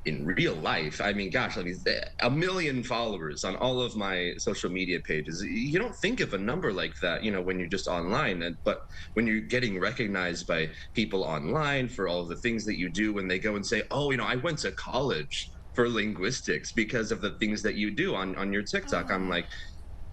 in real life, I mean, gosh, 1 million followers on all of my social media pages. You don't think of a number like that, when you're just online. But when you're getting recognized by people online for all of the things that you do, when they go and say, oh, I went to college for linguistics because of the things that you do on your TikTok, I'm like,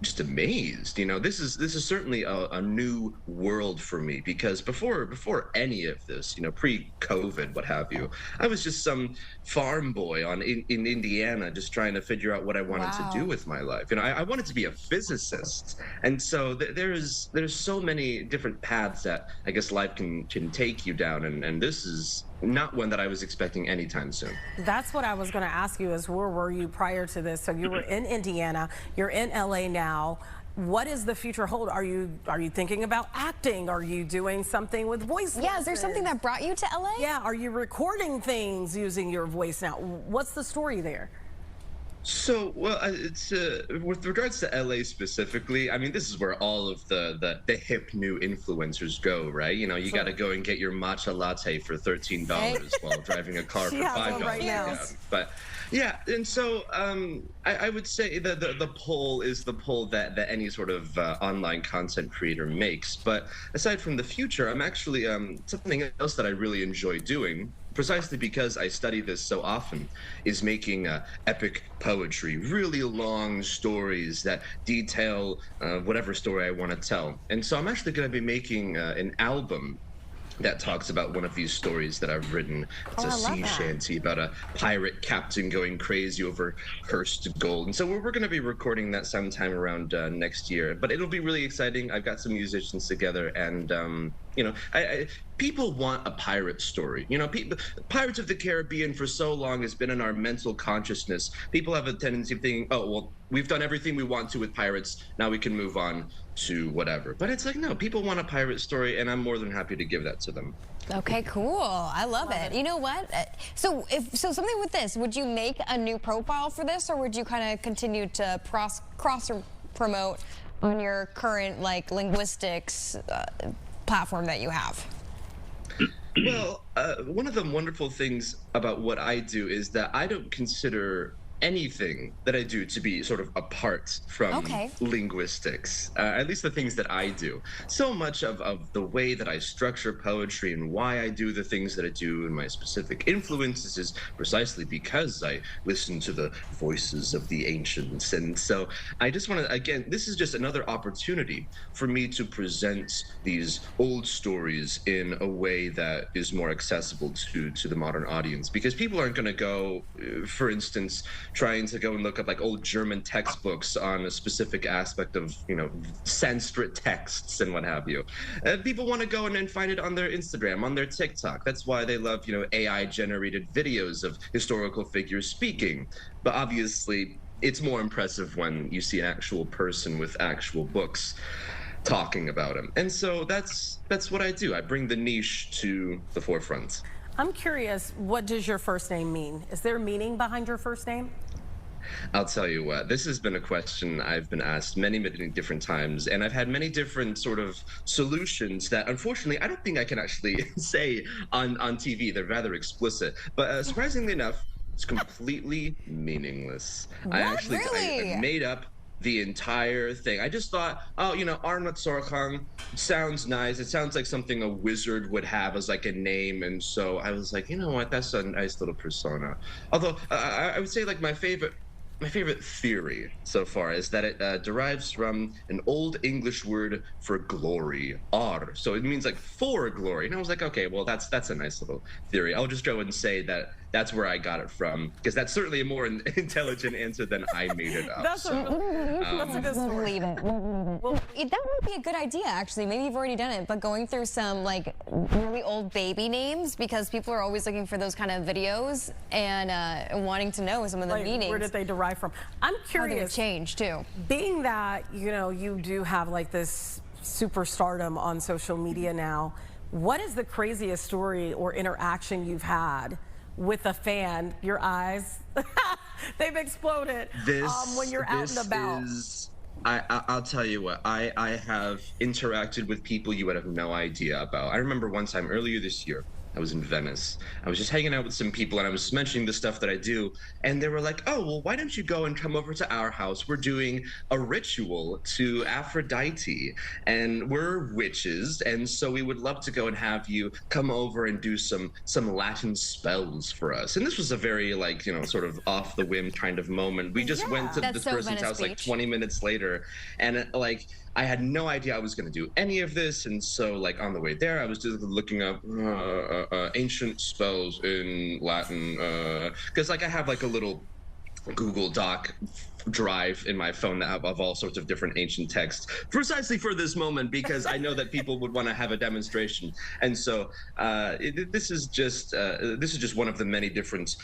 just amazed. You know, this is certainly a new world for me, because before any of this, you know, pre-COVID, what have you, I was just some farm boy in Indiana, just trying to figure out what I wanted to do with my life. You know, I wanted to be a physicist, and so there's so many different paths that I guess life can take you down, and this is not one that I was expecting anytime soon. That's what I was going to ask you, is where were you prior to this? So you were in Indiana, you're in LA now. What does the future hold? Are you thinking about acting? Are you doing something with voice? Yeah, is there something that brought you to LA? Yeah, are you recording things using your voice now? What's the story there? So, well, it's with regards to LA specifically, I mean, this is where all of the hip new influencers go, right? You know, you got to go and get your matcha latte for $13 while driving a car for $5. Right now. Yeah. But yeah, and so I would say that the poll is the poll that any sort of online content creator makes. But aside from the future, I'm actually something else that I really enjoy doing, precisely because I study this so often, is making epic poetry, really long stories that detail whatever story I want to tell. And so I'm actually going to be making an album that talks about one of these stories that I've written. It's a sea shanty about a pirate captain going crazy over cursed gold. And so we're going to be recording that sometime around next year. But it'll be really exciting. I've got some musicians together, and you know, people want a pirate story. You know, Pirates of the Caribbean for so long has been in our mental consciousness. People have a tendency of thinking, oh, well, we've done everything we want to with pirates. Now we can move on to whatever. But it's like, no, people want a pirate story, and I'm more than happy to give that to them. Okay, cool. I love it. You know what? So something with this, would you make a new profile for this, or would you kind of continue to cross promote on your current like linguistics platform that you have? Well, one of the wonderful things about what I do is that I don't consider anything that I do to be sort of apart from linguistics, at least the things that I do. So much of the way that I structure poetry and why I do the things that I do and my specific influences is precisely because I listen to the voices of the ancients. And so I just want to, again, this is just another opportunity for me to present these old stories in a way that is more accessible to the modern audience, because people aren't going to go, for instance, trying to go and look up like old German textbooks on a specific aspect of, you know, Sanskrit texts and what have you. People want to go and find it on their Instagram, on their TikTok. That's why they love, you know, AI generated videos of historical figures speaking. But obviously it's more impressive when you see an actual person with actual books talking about him. And so that's what I do. I bring the niche to the forefront. I'm curious, what does your first name mean? Is there meaning behind your first name? I'll tell you what, this has been a question I've been asked many different times, and I've had many different sort of solutions that unfortunately I don't think I can actually say on TV. They're rather explicit, but surprisingly enough, it's completely meaningless. What? I made up the entire thing. I just thought, oh, you know, Arnold Sorkang sounds nice. It sounds like something a wizard would have as like a name. And so I was like, you know what, that's a nice little persona. Although I would say like my favorite theory so far is that it derives from an old English word for glory, ar. So it means like for glory. And I was like, okay, well, that's a nice little theory. I'll just go and say that that's where I got it from, because that's certainly a more intelligent answer than I made it up. That's a good story. Believe it. Well, that might be a good idea, actually. Maybe you've already done it, but going through some like really old baby names, because people are always looking for those kind of videos and wanting to know some of the meanings. Where did they derive from? I'm curious. How did it change too? Being that, you know, you do have like this superstardom on social media now, what is the craziest story or interaction you've had with a fan? Your eyes, they've exploded when you're out and about. I'll tell you what, I have interacted with people you would have no idea about. I remember one time earlier this year, I was in Venice. I was just hanging out with some people, and I was mentioning the stuff that I do, and they were like, "Oh, well, why don't you go and come over to our house? We're doing a ritual to Aphrodite, and we're witches, and so we would love to go and have you come over and do some Latin spells for us." And this was a very, like, you know, sort of off the whim kind of moment. We just went to this person's house like 20 minutes later, and like, I had no idea I was going to do any of this, and so like on the way there, I was just looking up ancient spells in Latin, because like I have like a little Google Doc drive in my phone that have of all sorts of different ancient texts, precisely for this moment, because I know that people would want to have a demonstration. And so this is just one of the many different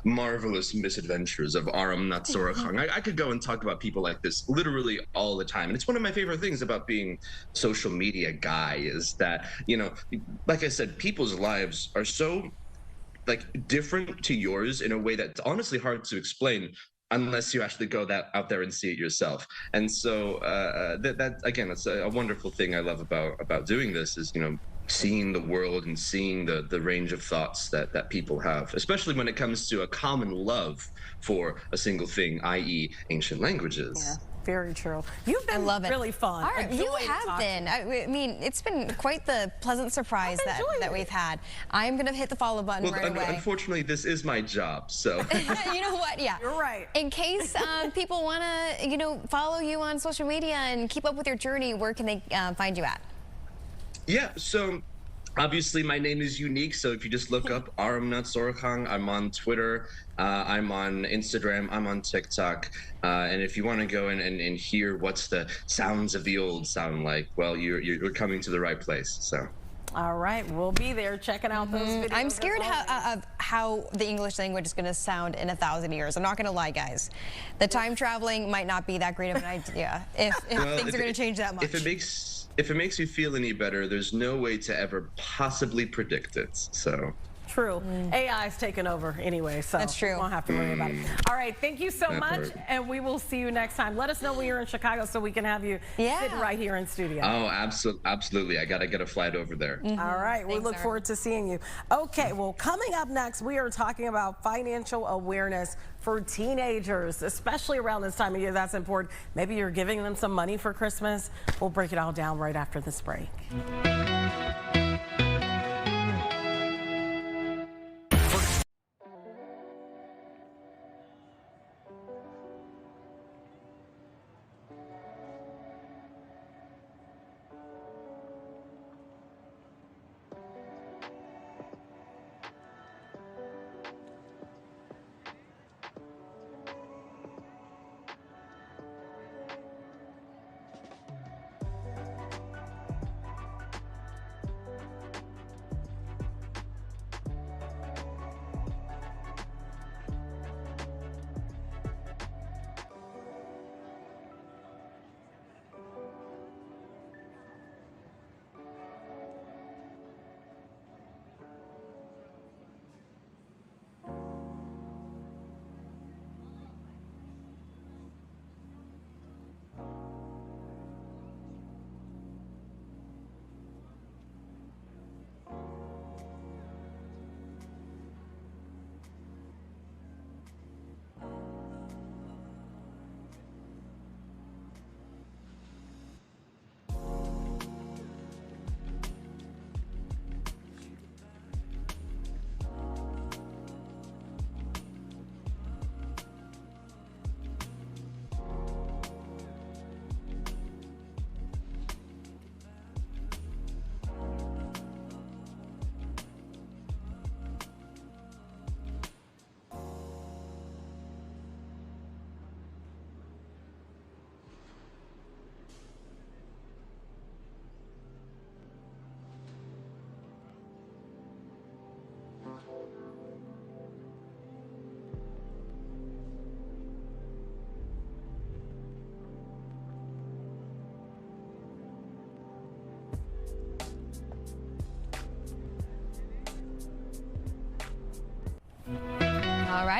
marvelous misadventures of Aram Natsorachang. I could go and talk about people like this literally all the time, and it's one of my favorite things about being social media guy is that, you know, like I said, people's lives are so like different to yours in a way that's honestly hard to explain unless you actually go out there and see it yourself. And so that again, it's a wonderful thing I love about doing this is, you know, seeing the world and seeing the range of thoughts that people have, especially when it comes to a common love for a single thing, i.e. ancient languages. Yeah. Very true. You've been really fun. You have been. I mean, it's been quite the pleasant surprise that we've had. I'm going to hit the follow button right away. Unfortunately, this is my job, so. You know what? Yeah. You're right. In case people want to, you know, follow you on social media and keep up with your journey, where can they find you at? Yeah, so obviously my name is unique, so if you just look up Aram Natsorachang, I'm on Twitter, I'm on Instagram, I'm on TikTok, and if you want to go and hear what's the sounds of the old sound like, well, you're coming to the right place. So. All right, we'll be there checking out those videos. I'm scared of how the English language is going to sound in 1,000 years. I'm not going to lie, guys. The time traveling might not be that great of an idea if things are going to change that much. If it makes you feel any better, there's no way to ever possibly predict it. So. True. AI's taken over anyway, so that's true. We won't have to worry about it. All right, thank you so much, and we will see you next time. Let us know when you're in Chicago so we can have you sit right here in studio. Oh, absolutely. I gotta get a flight over there. All right, we look forward to seeing you. Okay, well, coming up next, we are talking about financial awareness for teenagers, especially around this time of year. That's important. Maybe you're giving them some money for Christmas. We'll break it all down right after this break.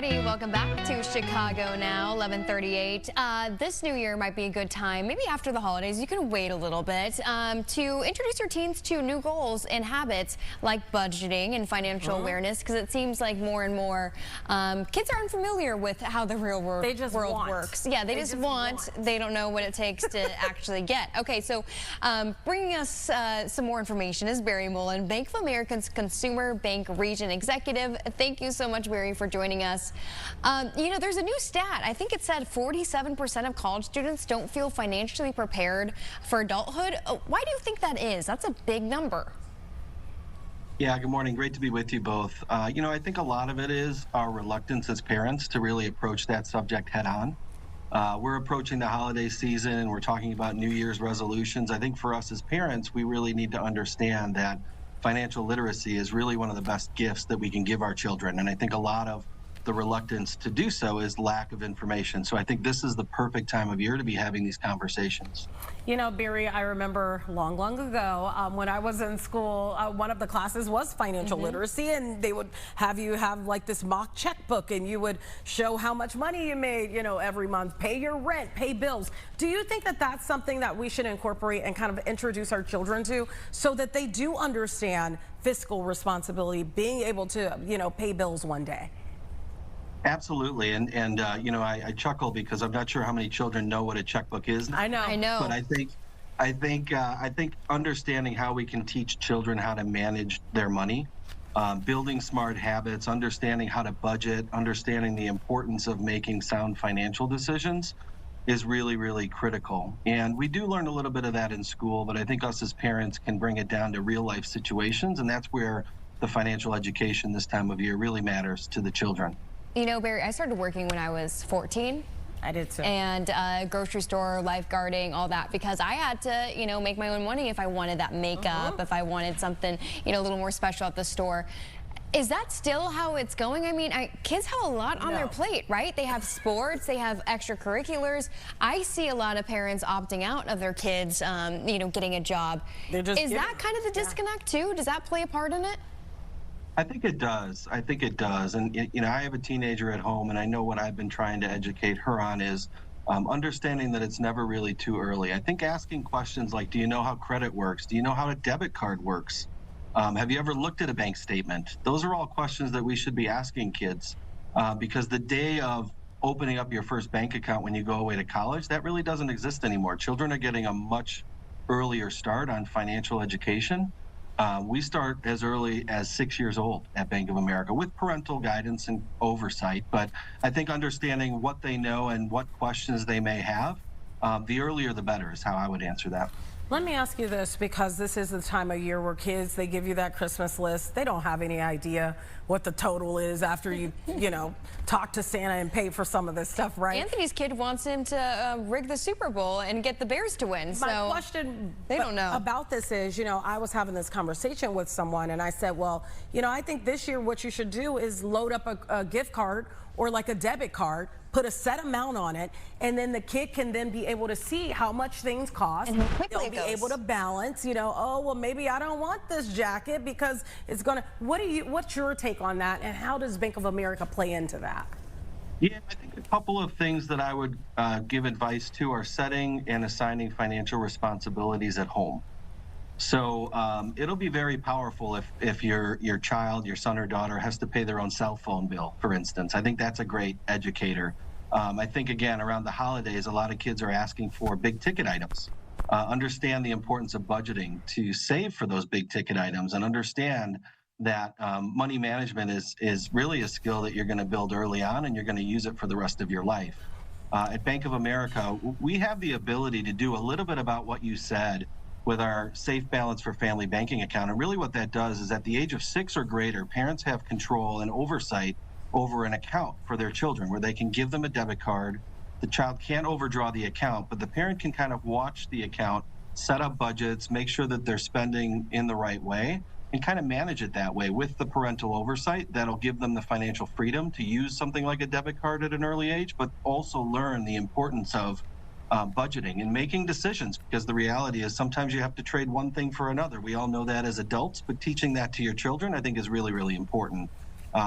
Alrighty, welcome back to Chicago Now, 11:38. This new year might be a good time, maybe after the holidays, you can wait a little bit, to introduce your teens to new goals and habits like budgeting and financial awareness, because it seems like more and more kids are unfamiliar with how the real world works. Yeah, they just want. They don't know what it takes to actually get. Okay, so bringing us some more information is Barry Mullen, Bank of America's Consumer Bank Region Executive. Thank you so much, Barry, for joining us. You know, there's a new stat. I think it said 47% of college students don't feel financially prepared for adulthood. Why do you think that is? That's a big number. Yeah, good morning. Great to be with you both. You know, I think a lot of it is our reluctance as parents to really approach that subject head on. We're approaching the holiday season and we're talking about New Year's resolutions. I think for us as parents, we really need to understand that financial literacy is really one of the best gifts that we can give our children. And I think a lot of the reluctance to do so is lack of information. So I think this is the perfect time of year to be having these conversations. You know, Barry, I remember long ago when I was in school, one of the classes was financial literacy, and they would have you have like this mock checkbook, and you would show how much money you made, you know, every month, pay your rent, pay bills. Do you think that that's something that we should incorporate and kind of introduce our children to, so that they do understand fiscal responsibility, being able to, you know, pay bills one day? Absolutely, and you know, I chuckle because I'm not sure how many children know what a checkbook is. I know. But I think understanding how we can teach children how to manage their money, building smart habits, understanding how to budget, understanding the importance of making sound financial decisions is really, really critical. And we do learn a little bit of that in school, but I think us as parents can bring it down to real life situations, and that's where the financial education this time of year really matters to the children. You know, Barry, I started working when I was 14. I did too. And grocery store, lifeguarding, all that, because I had to, you know, make my own money if I wanted that makeup, if I wanted something, you know, a little more special at the store. Is that still how it's going? I mean, kids have a lot on their plate, right? They have sports, they have extracurriculars. I see a lot of parents opting out of their kids, you know, getting a job. Is that kind of the disconnect too? Does that play a part in it? I think it does. I think it does. And, you know, I have a teenager at home, and I know what I've been trying to educate her on is understanding that it's never really too early. I think asking questions like, do you know how credit works? Do you know how a debit card works? Have you ever looked at a bank statement? Those are all questions that we should be asking kids, because the day of opening up your first bank account when you go away to college, that really doesn't exist anymore. Children are getting a much earlier start on financial education. We start as early as 6 years old at Bank of America with parental guidance and oversight. But I think understanding what they know and what questions they may have, the earlier the better is how I would answer that. Let me ask you this, because this is the time of year where kids, they give you that Christmas list. They don't have any idea what the total is after you, you know, talk to Santa and pay for some of this stuff, right? Anthony's kid wants him to rig the Super Bowl and get the Bears to win. My question they don't know about this is, you know, I was having this conversation with someone and I said, well, you know, I think this year what you should do is load up a gift card or like a debit card, put a set amount on it, and then the kid can then be able to see how much things cost. And they'll be able to balance, you know, oh, well, maybe I don't want this jacket because it's gonna, what's your take on that, and how does Bank of America play into that? Yeah, I think a couple of things that I would give advice to are setting and assigning financial responsibilities at home. So it'll be very powerful if your child, your son or daughter, has to pay their own cell phone bill, for instance. I think that's a great educator. I think, again, around the holidays, a lot of kids are asking for big ticket items. Understand the importance of budgeting to save for those big ticket items, and understand that money management is really a skill that you're going to build early on, and you're going to use it for the rest of your life. At Bank of America, we have the ability to do a little bit about what you said with our Safe Balance for Family banking account. And really what that does is at the age of 6 or greater, parents have control and oversight over an account for their children where they can give them a debit card. The child can't overdraw the account, but the parent can kind of watch the account, set up budgets, make sure that they're spending in the right way, and kind of manage it that way with the parental oversight. That'll give them the financial freedom to use something like a debit card at an early age, but also learn the importance of budgeting and making decisions, because the reality is sometimes you have to trade one thing for another. We all know that as adults, but teaching that to your children, I think, is really, really important.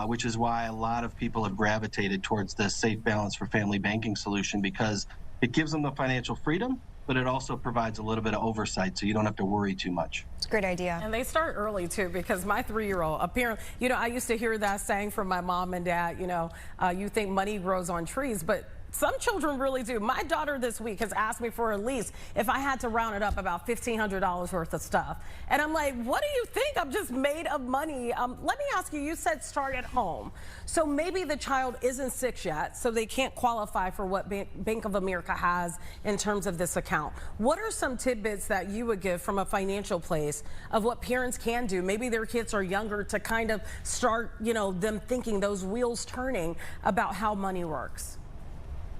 which is why a lot of people have gravitated towards the Safe Balance for Family banking solution, because it gives them the financial freedom, but it also provides a little bit of oversight so you don't have to worry too much. It's a great idea. And they start early too, because my 3-year-old, apparently, you know, I used to hear that saying from my mom and dad, you know, you think money grows on trees, but some children really do. My daughter this week has asked me for at least, if I had to round it up, about $1,500 worth of stuff. And I'm like, what do you think? I'm just made of money. Let me ask you, you said start at home. So maybe the child isn't 6 yet, so they can't qualify for what Bank of America has in terms of this account. What are some tidbits that you would give from a financial place of what parents can do? Maybe their kids are younger, to kind of start, you know, them thinking, those wheels turning about how money works.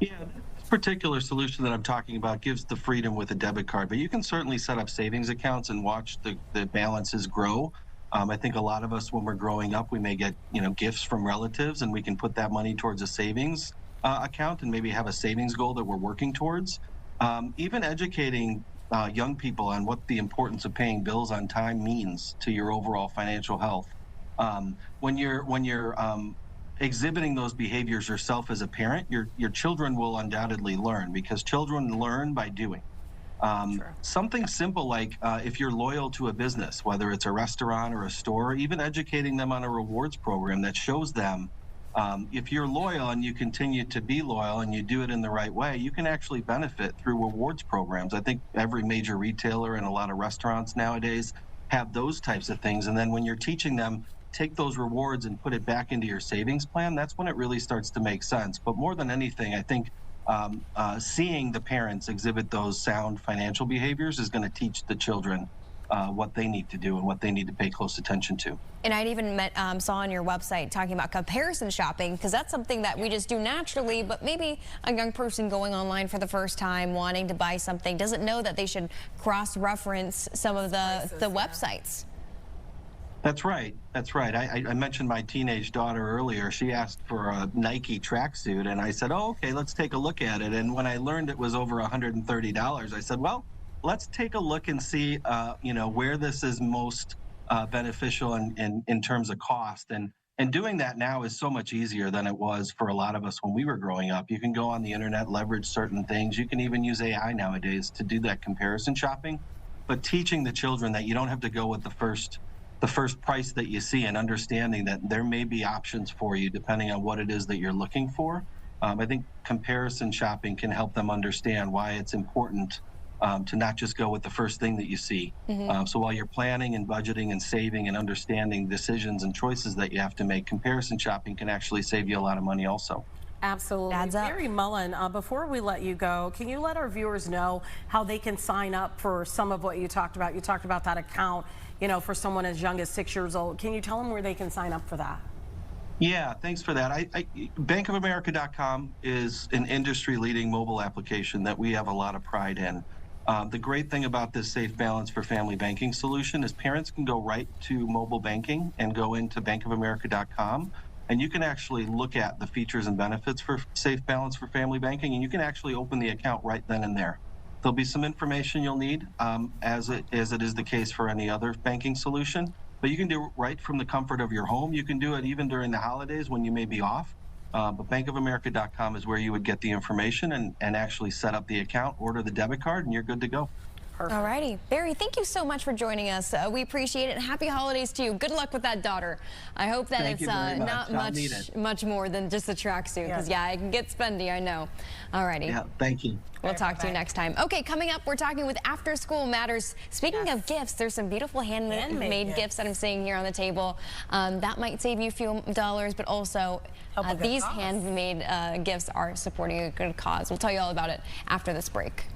Yeah, this particular solution that I'm talking about gives the freedom with a debit card, but you can certainly set up savings accounts and watch the balances grow. I think a lot of us, when we're growing up, we may get, you know, gifts from relatives, and we can put that money towards a savings account and maybe have a savings goal that we're working towards. Even educating young people on what the importance of paying bills on time means to your overall financial health. When you're exhibiting those behaviors yourself as a parent, your children will undoubtedly learn, because children learn by doing. Something simple like if you're loyal to a business, whether it's a restaurant or a store, even educating them on a rewards program that shows them if you're loyal and you continue to be loyal and you do it in the right way, you can actually benefit through rewards programs. I think every major retailer and a lot of restaurants nowadays have those types of things. And then when you're teaching them, take those rewards and put it back into your savings plan, that's when it really starts to make sense. But more than anything, I think seeing the parents exhibit those sound financial behaviors is going to teach the children what they need to do and what they need to pay close attention to. And I'd even saw on your website talking about comparison shopping, because that's something that we just do naturally, but maybe a young person going online for the first time wanting to buy something doesn't know that they should cross-reference some of the websites. That's right. That's right. I mentioned my teenage daughter earlier. She asked for a Nike tracksuit, and I said, oh, okay, let's take a look at it. And when I learned it was over $130, I said, well, let's take a look and see, you know, where this is most beneficial in terms of cost. And doing that now is so much easier than it was for a lot of us when we were growing up. You can go on the internet, leverage certain things. You can even use AI nowadays to do that comparison shopping. But teaching the children that you don't have to go with the first price that you see, and understanding that there may be options for you depending on what it is that you're looking for. I think comparison shopping can help them understand why it's important to not just go with the first thing that you see. So while you're planning and budgeting and saving and understanding decisions and choices that you have to make, comparison shopping can actually save you a lot of money also. Absolutely. Barry Mullen, before we let you go, can you let our viewers know how they can sign up for some of what you talked about? You talked about that account, you know, for someone as young as 6 years old. Can you tell them where they can sign up for that? Yeah, thanks for that. bankofamerica.com is an industry-leading mobile application that we have a lot of pride in. The great thing about this Safe Balance for Family banking solution is parents can go right to mobile banking and go into bankofamerica.com, and you can actually look at the features and benefits for Safe Balance for Family banking, and you can actually open the account right then and there. There'll be some information you'll need, as it is the case for any other banking solution, but you can do it right from the comfort of your home. You can do it even during the holidays when you may be off. But bankofamerica.com is where you would get the information and actually set up the account, order the debit card, and you're good to go. Perfect. All righty. Barry, thank you so much for joining us. We appreciate it. And happy holidays to you. Good luck with that daughter. I hope that it's not much more than just a tracksuit, because, yeah, it can get spendy, I know. All righty. Yeah, thank you. We'll talk to you next time. Okay, coming up, we're talking with After School Matters. Speaking of gifts, there's some beautiful handmade gifts that I'm seeing here on the table. That might save you a few dollars, but also these handmade gifts are supporting a good cause. We'll tell you all about it after this break.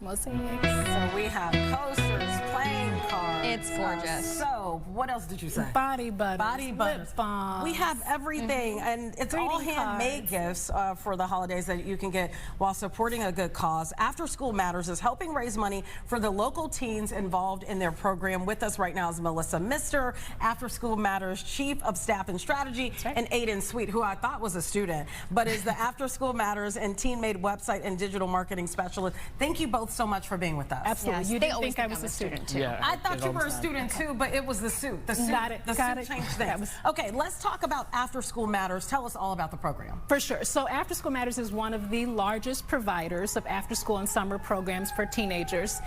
Mosaics. So we have coasters, playing cards. It's gorgeous. So what else did you say? Body butters. Body butters. Lip balms. We have everything, and it's all Greeting handmade gifts for the holidays that you can get while supporting a good cause. After School Matters is helping raise money for the local teens involved in their program. With us right now is Melissa Mister, After School Matters Chief of Staff and Strategy, and Aiden Sweet, who I thought was a student, but is the After School Matters and Teen Made website and digital marketing specialist. Thank you both so much for being with us. Absolutely. Yes, You they didn't always think I think was I'm a student, too. Yeah, I thought you were a student too, but it was the suit. The suit, Got it. the Got suit it. changed That things. was- Okay, let's talk about After School Matters. Tell us all about the program. For sure. So After School Matters is one of the largest providers of after school and summer programs for teenagers.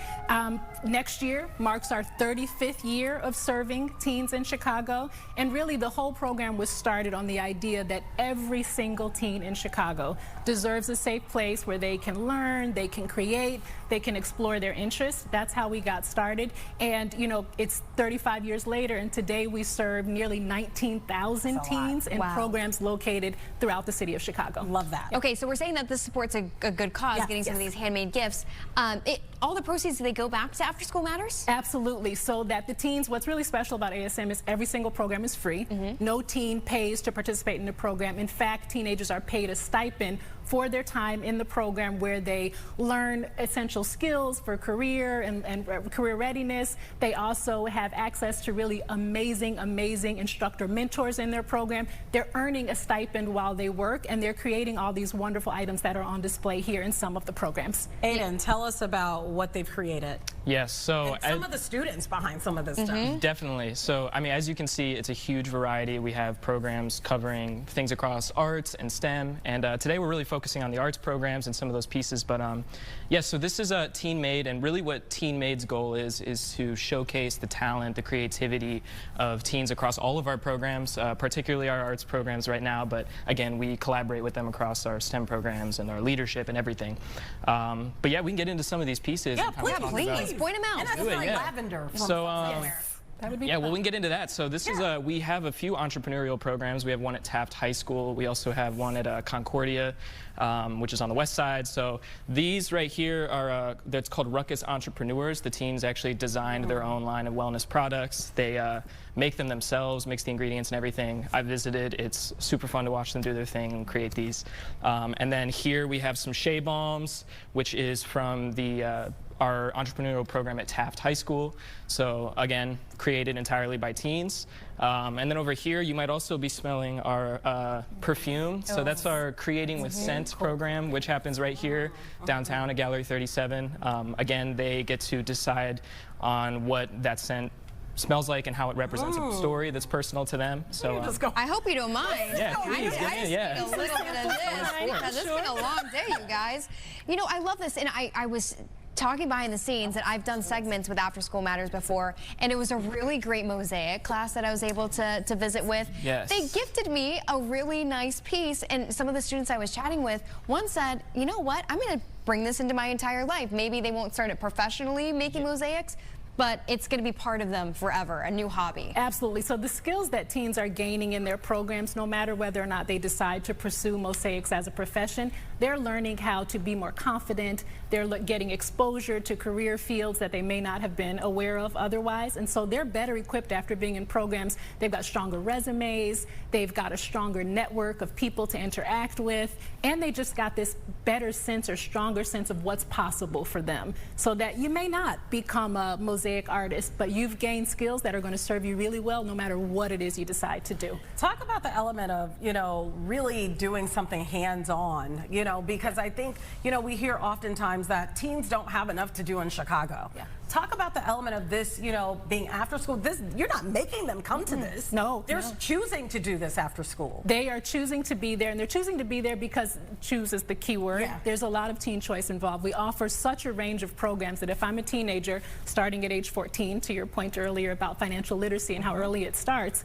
Next year marks our 35th year of serving teens in Chicago. And really the whole program was started on the idea that every single teen in Chicago deserves a safe place where they can learn, they can create, they can explore their interests. That's how we got started. And, you know, it's 35 years later, and today we serve nearly 19,000 teens in programs located throughout the city of Chicago. Love that. Okay, so we're saying that this supports a good cause, getting some of these handmade gifts. All the proceeds, do they go back to After School Matters? Absolutely. So that the teens, what's really special about ASM is every single program is free. No teen pays to participate in the program. In fact, teenagers are paid a stipend for their time in the program where they learn essential skills for career and career readiness. They also have access to really amazing instructor mentors in their program. They're earning a stipend while they work, and they're creating all these wonderful items that are on display here in some of the programs. Aiden, tell us about what they've created. Yes, so and some of the students behind some of this stuff. Definitely. So, I mean, as you can see, it's a huge variety. We have programs covering things across arts and STEM, and today we're really focusing on the arts programs and some of those pieces. But yes, so this is a Teen Made, and really what Teen Made's goal is to showcase the talent, the creativity of teens across all of our programs, particularly our arts programs right now. But again, we collaborate with them across our STEM programs and our leadership and everything. But yeah, we can get into some of these pieces. Yeah, please. Point them out. And I smell like lavender from somewhere. That would be well, we can get into that. So this is we have a few entrepreneurial programs. We have one at Taft High School. We also have one at Concordia, which is on the west side. So these right here are that's called Ruckus Entrepreneurs. The teens actually designed their own line of wellness products. They make them themselves, mix the ingredients and everything. I visited. It's super fun to watch them do their thing and create these. And then here we have some Shea Balms, which is from the our entrepreneurial program at Taft High School. So again, created entirely by teens. And then over here, you might also be smelling our perfume. So that's our Creating with Scent program, which happens right here downtown at Gallery 37. Again, they get to decide on what that scent smells like and how it represents a story that's personal to them. So I hope you don't mind. Yeah, please, I just need a little bit of this because it's been a long day, you guys. You know, I love this, and I was talking behind the scenes that I've done segments with After School Matters before, and it was a really great mosaic class that I was able to visit with. Yes. They gifted me a really nice piece, and some of the students I was chatting with, one said, you know what, I'm going to bring this into my entire life. Maybe they won't start it professionally making mosaics, but it's going to be part of them forever, a new hobby. Absolutely. So the skills that teens are gaining in their programs, no matter whether or not they decide to pursue mosaics as a profession, they're learning how to be more confident. They're getting exposure to career fields that they may not have been aware of otherwise. And so they're better equipped after being in programs. They've got stronger resumes. They've got a stronger network of people to interact with. And they just got this better sense or stronger sense of what's possible for them. So that you may not become a mosaic artist, but you've gained skills that are going to serve you really well no matter what it is you decide to do. Talk about the element of, you know, really doing something hands-on, you know, because I think, you know, we hear oftentimes that teens don't have enough to do in Chicago. Yeah. Talk about the element of this, you know, being after school. This, you're not making them come to this. No. They're choosing to do this after school. They are choosing to be there, and they're choosing to be there because choose is the key word. Yeah. There's a lot of teen choice involved. We offer such a range of programs that if I'm a teenager starting at age 14, to your point earlier about financial literacy and how early it starts,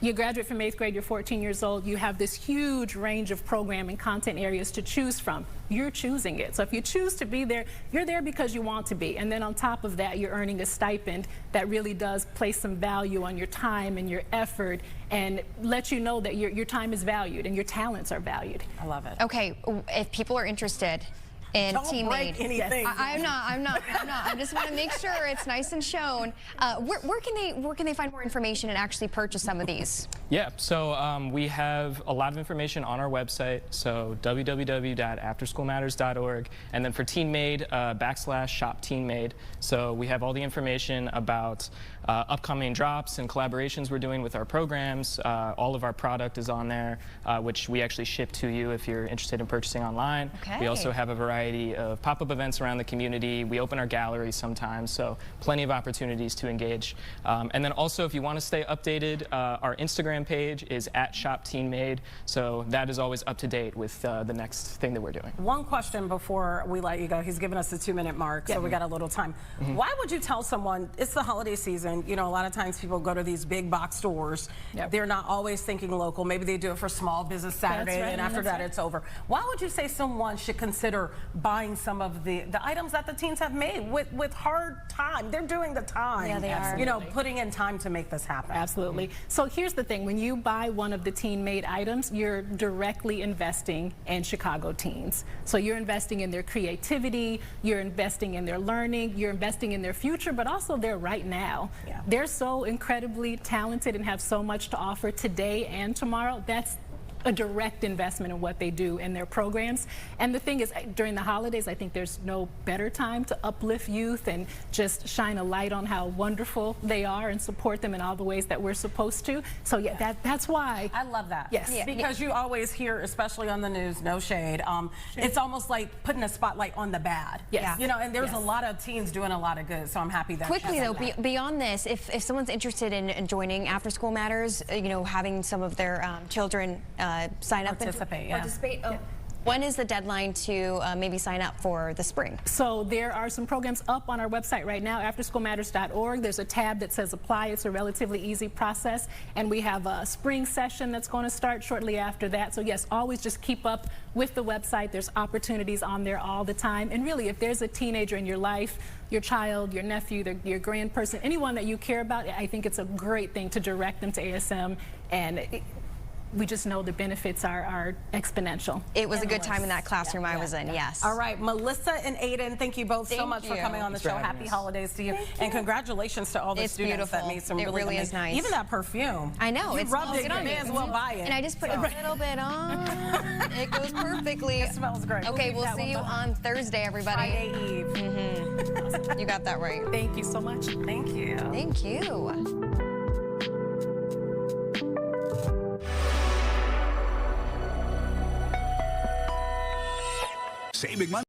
you graduate from 8th grade, you're 14 years old, you have this huge range of program and content areas to choose from. You're choosing it. So if you choose to be there, you're there because you want to be. And then on top of that, you're earning a stipend that really does place some value on your time and your effort and let you know that your time is valued and your talents are valued. I love it. Okay, if people are interested, and Don't team break made. anything. I'm not. I just want to make sure it's nice and shown. Where can they find more information and actually purchase some of these? Yeah, so we have a lot of information on our website, so www.afterschoolmatters.org, and then for Teen Made, /shop Teen Made. So we have all the information about upcoming drops and collaborations we're doing with our programs. All of our product is on there, which we actually ship to you if you're interested in purchasing online. Okay. We also have a variety of pop-up events around the community. We open our gallery sometimes, so plenty of opportunities to engage. And then also, if you want to stay updated, our Instagram page is @ShopTeenMade, so that is always up to date with the next thing that we're doing. One question before we let you go. He's given us the 2-minute mark, so we got a little time. Why would you tell someone, it's the holiday season, you know, a lot of times people go to these big box stores. They're not always thinking local. Maybe they do it for Small Business Saturday, and after that it's over. Why would you say someone should consider buying some of the items that the teens have made with hard time? They're doing the time. Yeah, they are. You know, putting in time to make this happen. Absolutely. So here's the thing. When you buy one of the teen-made items, you're directly investing in Chicago teens. So you're investing in their creativity, you're investing in their learning, you're investing in their future, but also their right now. They're so incredibly talented and have so much to offer today and tomorrow. That's a direct investment in what they do in their programs. And the thing is, during the holidays, I think there's no better time to uplift youth and just shine a light on how wonderful they are and support them in all the ways that we're supposed to. So yeah, that's why. I love that. Yes. Because you always hear, especially on the news, no shade, it's almost like putting a spotlight on the bad. Yes. You know, and there's a lot of teens doing a lot of good, so I'm happy that. Quickly though, beyond this, if someone's interested in joining After School Matters, you know, having some of their children sign up and participate. When is the deadline to maybe sign up for the spring? So there are some programs up on our website right now, afterschoolmatters.org. There's a tab that says apply. It's a relatively easy process. And we have a spring session that's going to start shortly after that. So yes, always just keep up with the website. There's opportunities on there all the time. And really, if there's a teenager in your life, your child, your nephew, your grandperson, anyone that you care about, I think it's a great thing to direct them to ASM. And we just know the benefits are exponential. It was a good time in that classroom I was in, yes. All right, Melissa and Aiden, thank you both so much for coming on the show. Happy holidays to you. And congratulations to all the students that made some really amazing. Is nice. Even that perfume. I know. You It's rubbed it, you may as well buy it. And I just put a little bit on. It goes perfectly. It smells great. Okay, we'll see you on Thursday, everybody. Friday Eve. You got that right. Thank you so much. Thank you. Thank you. Save big money.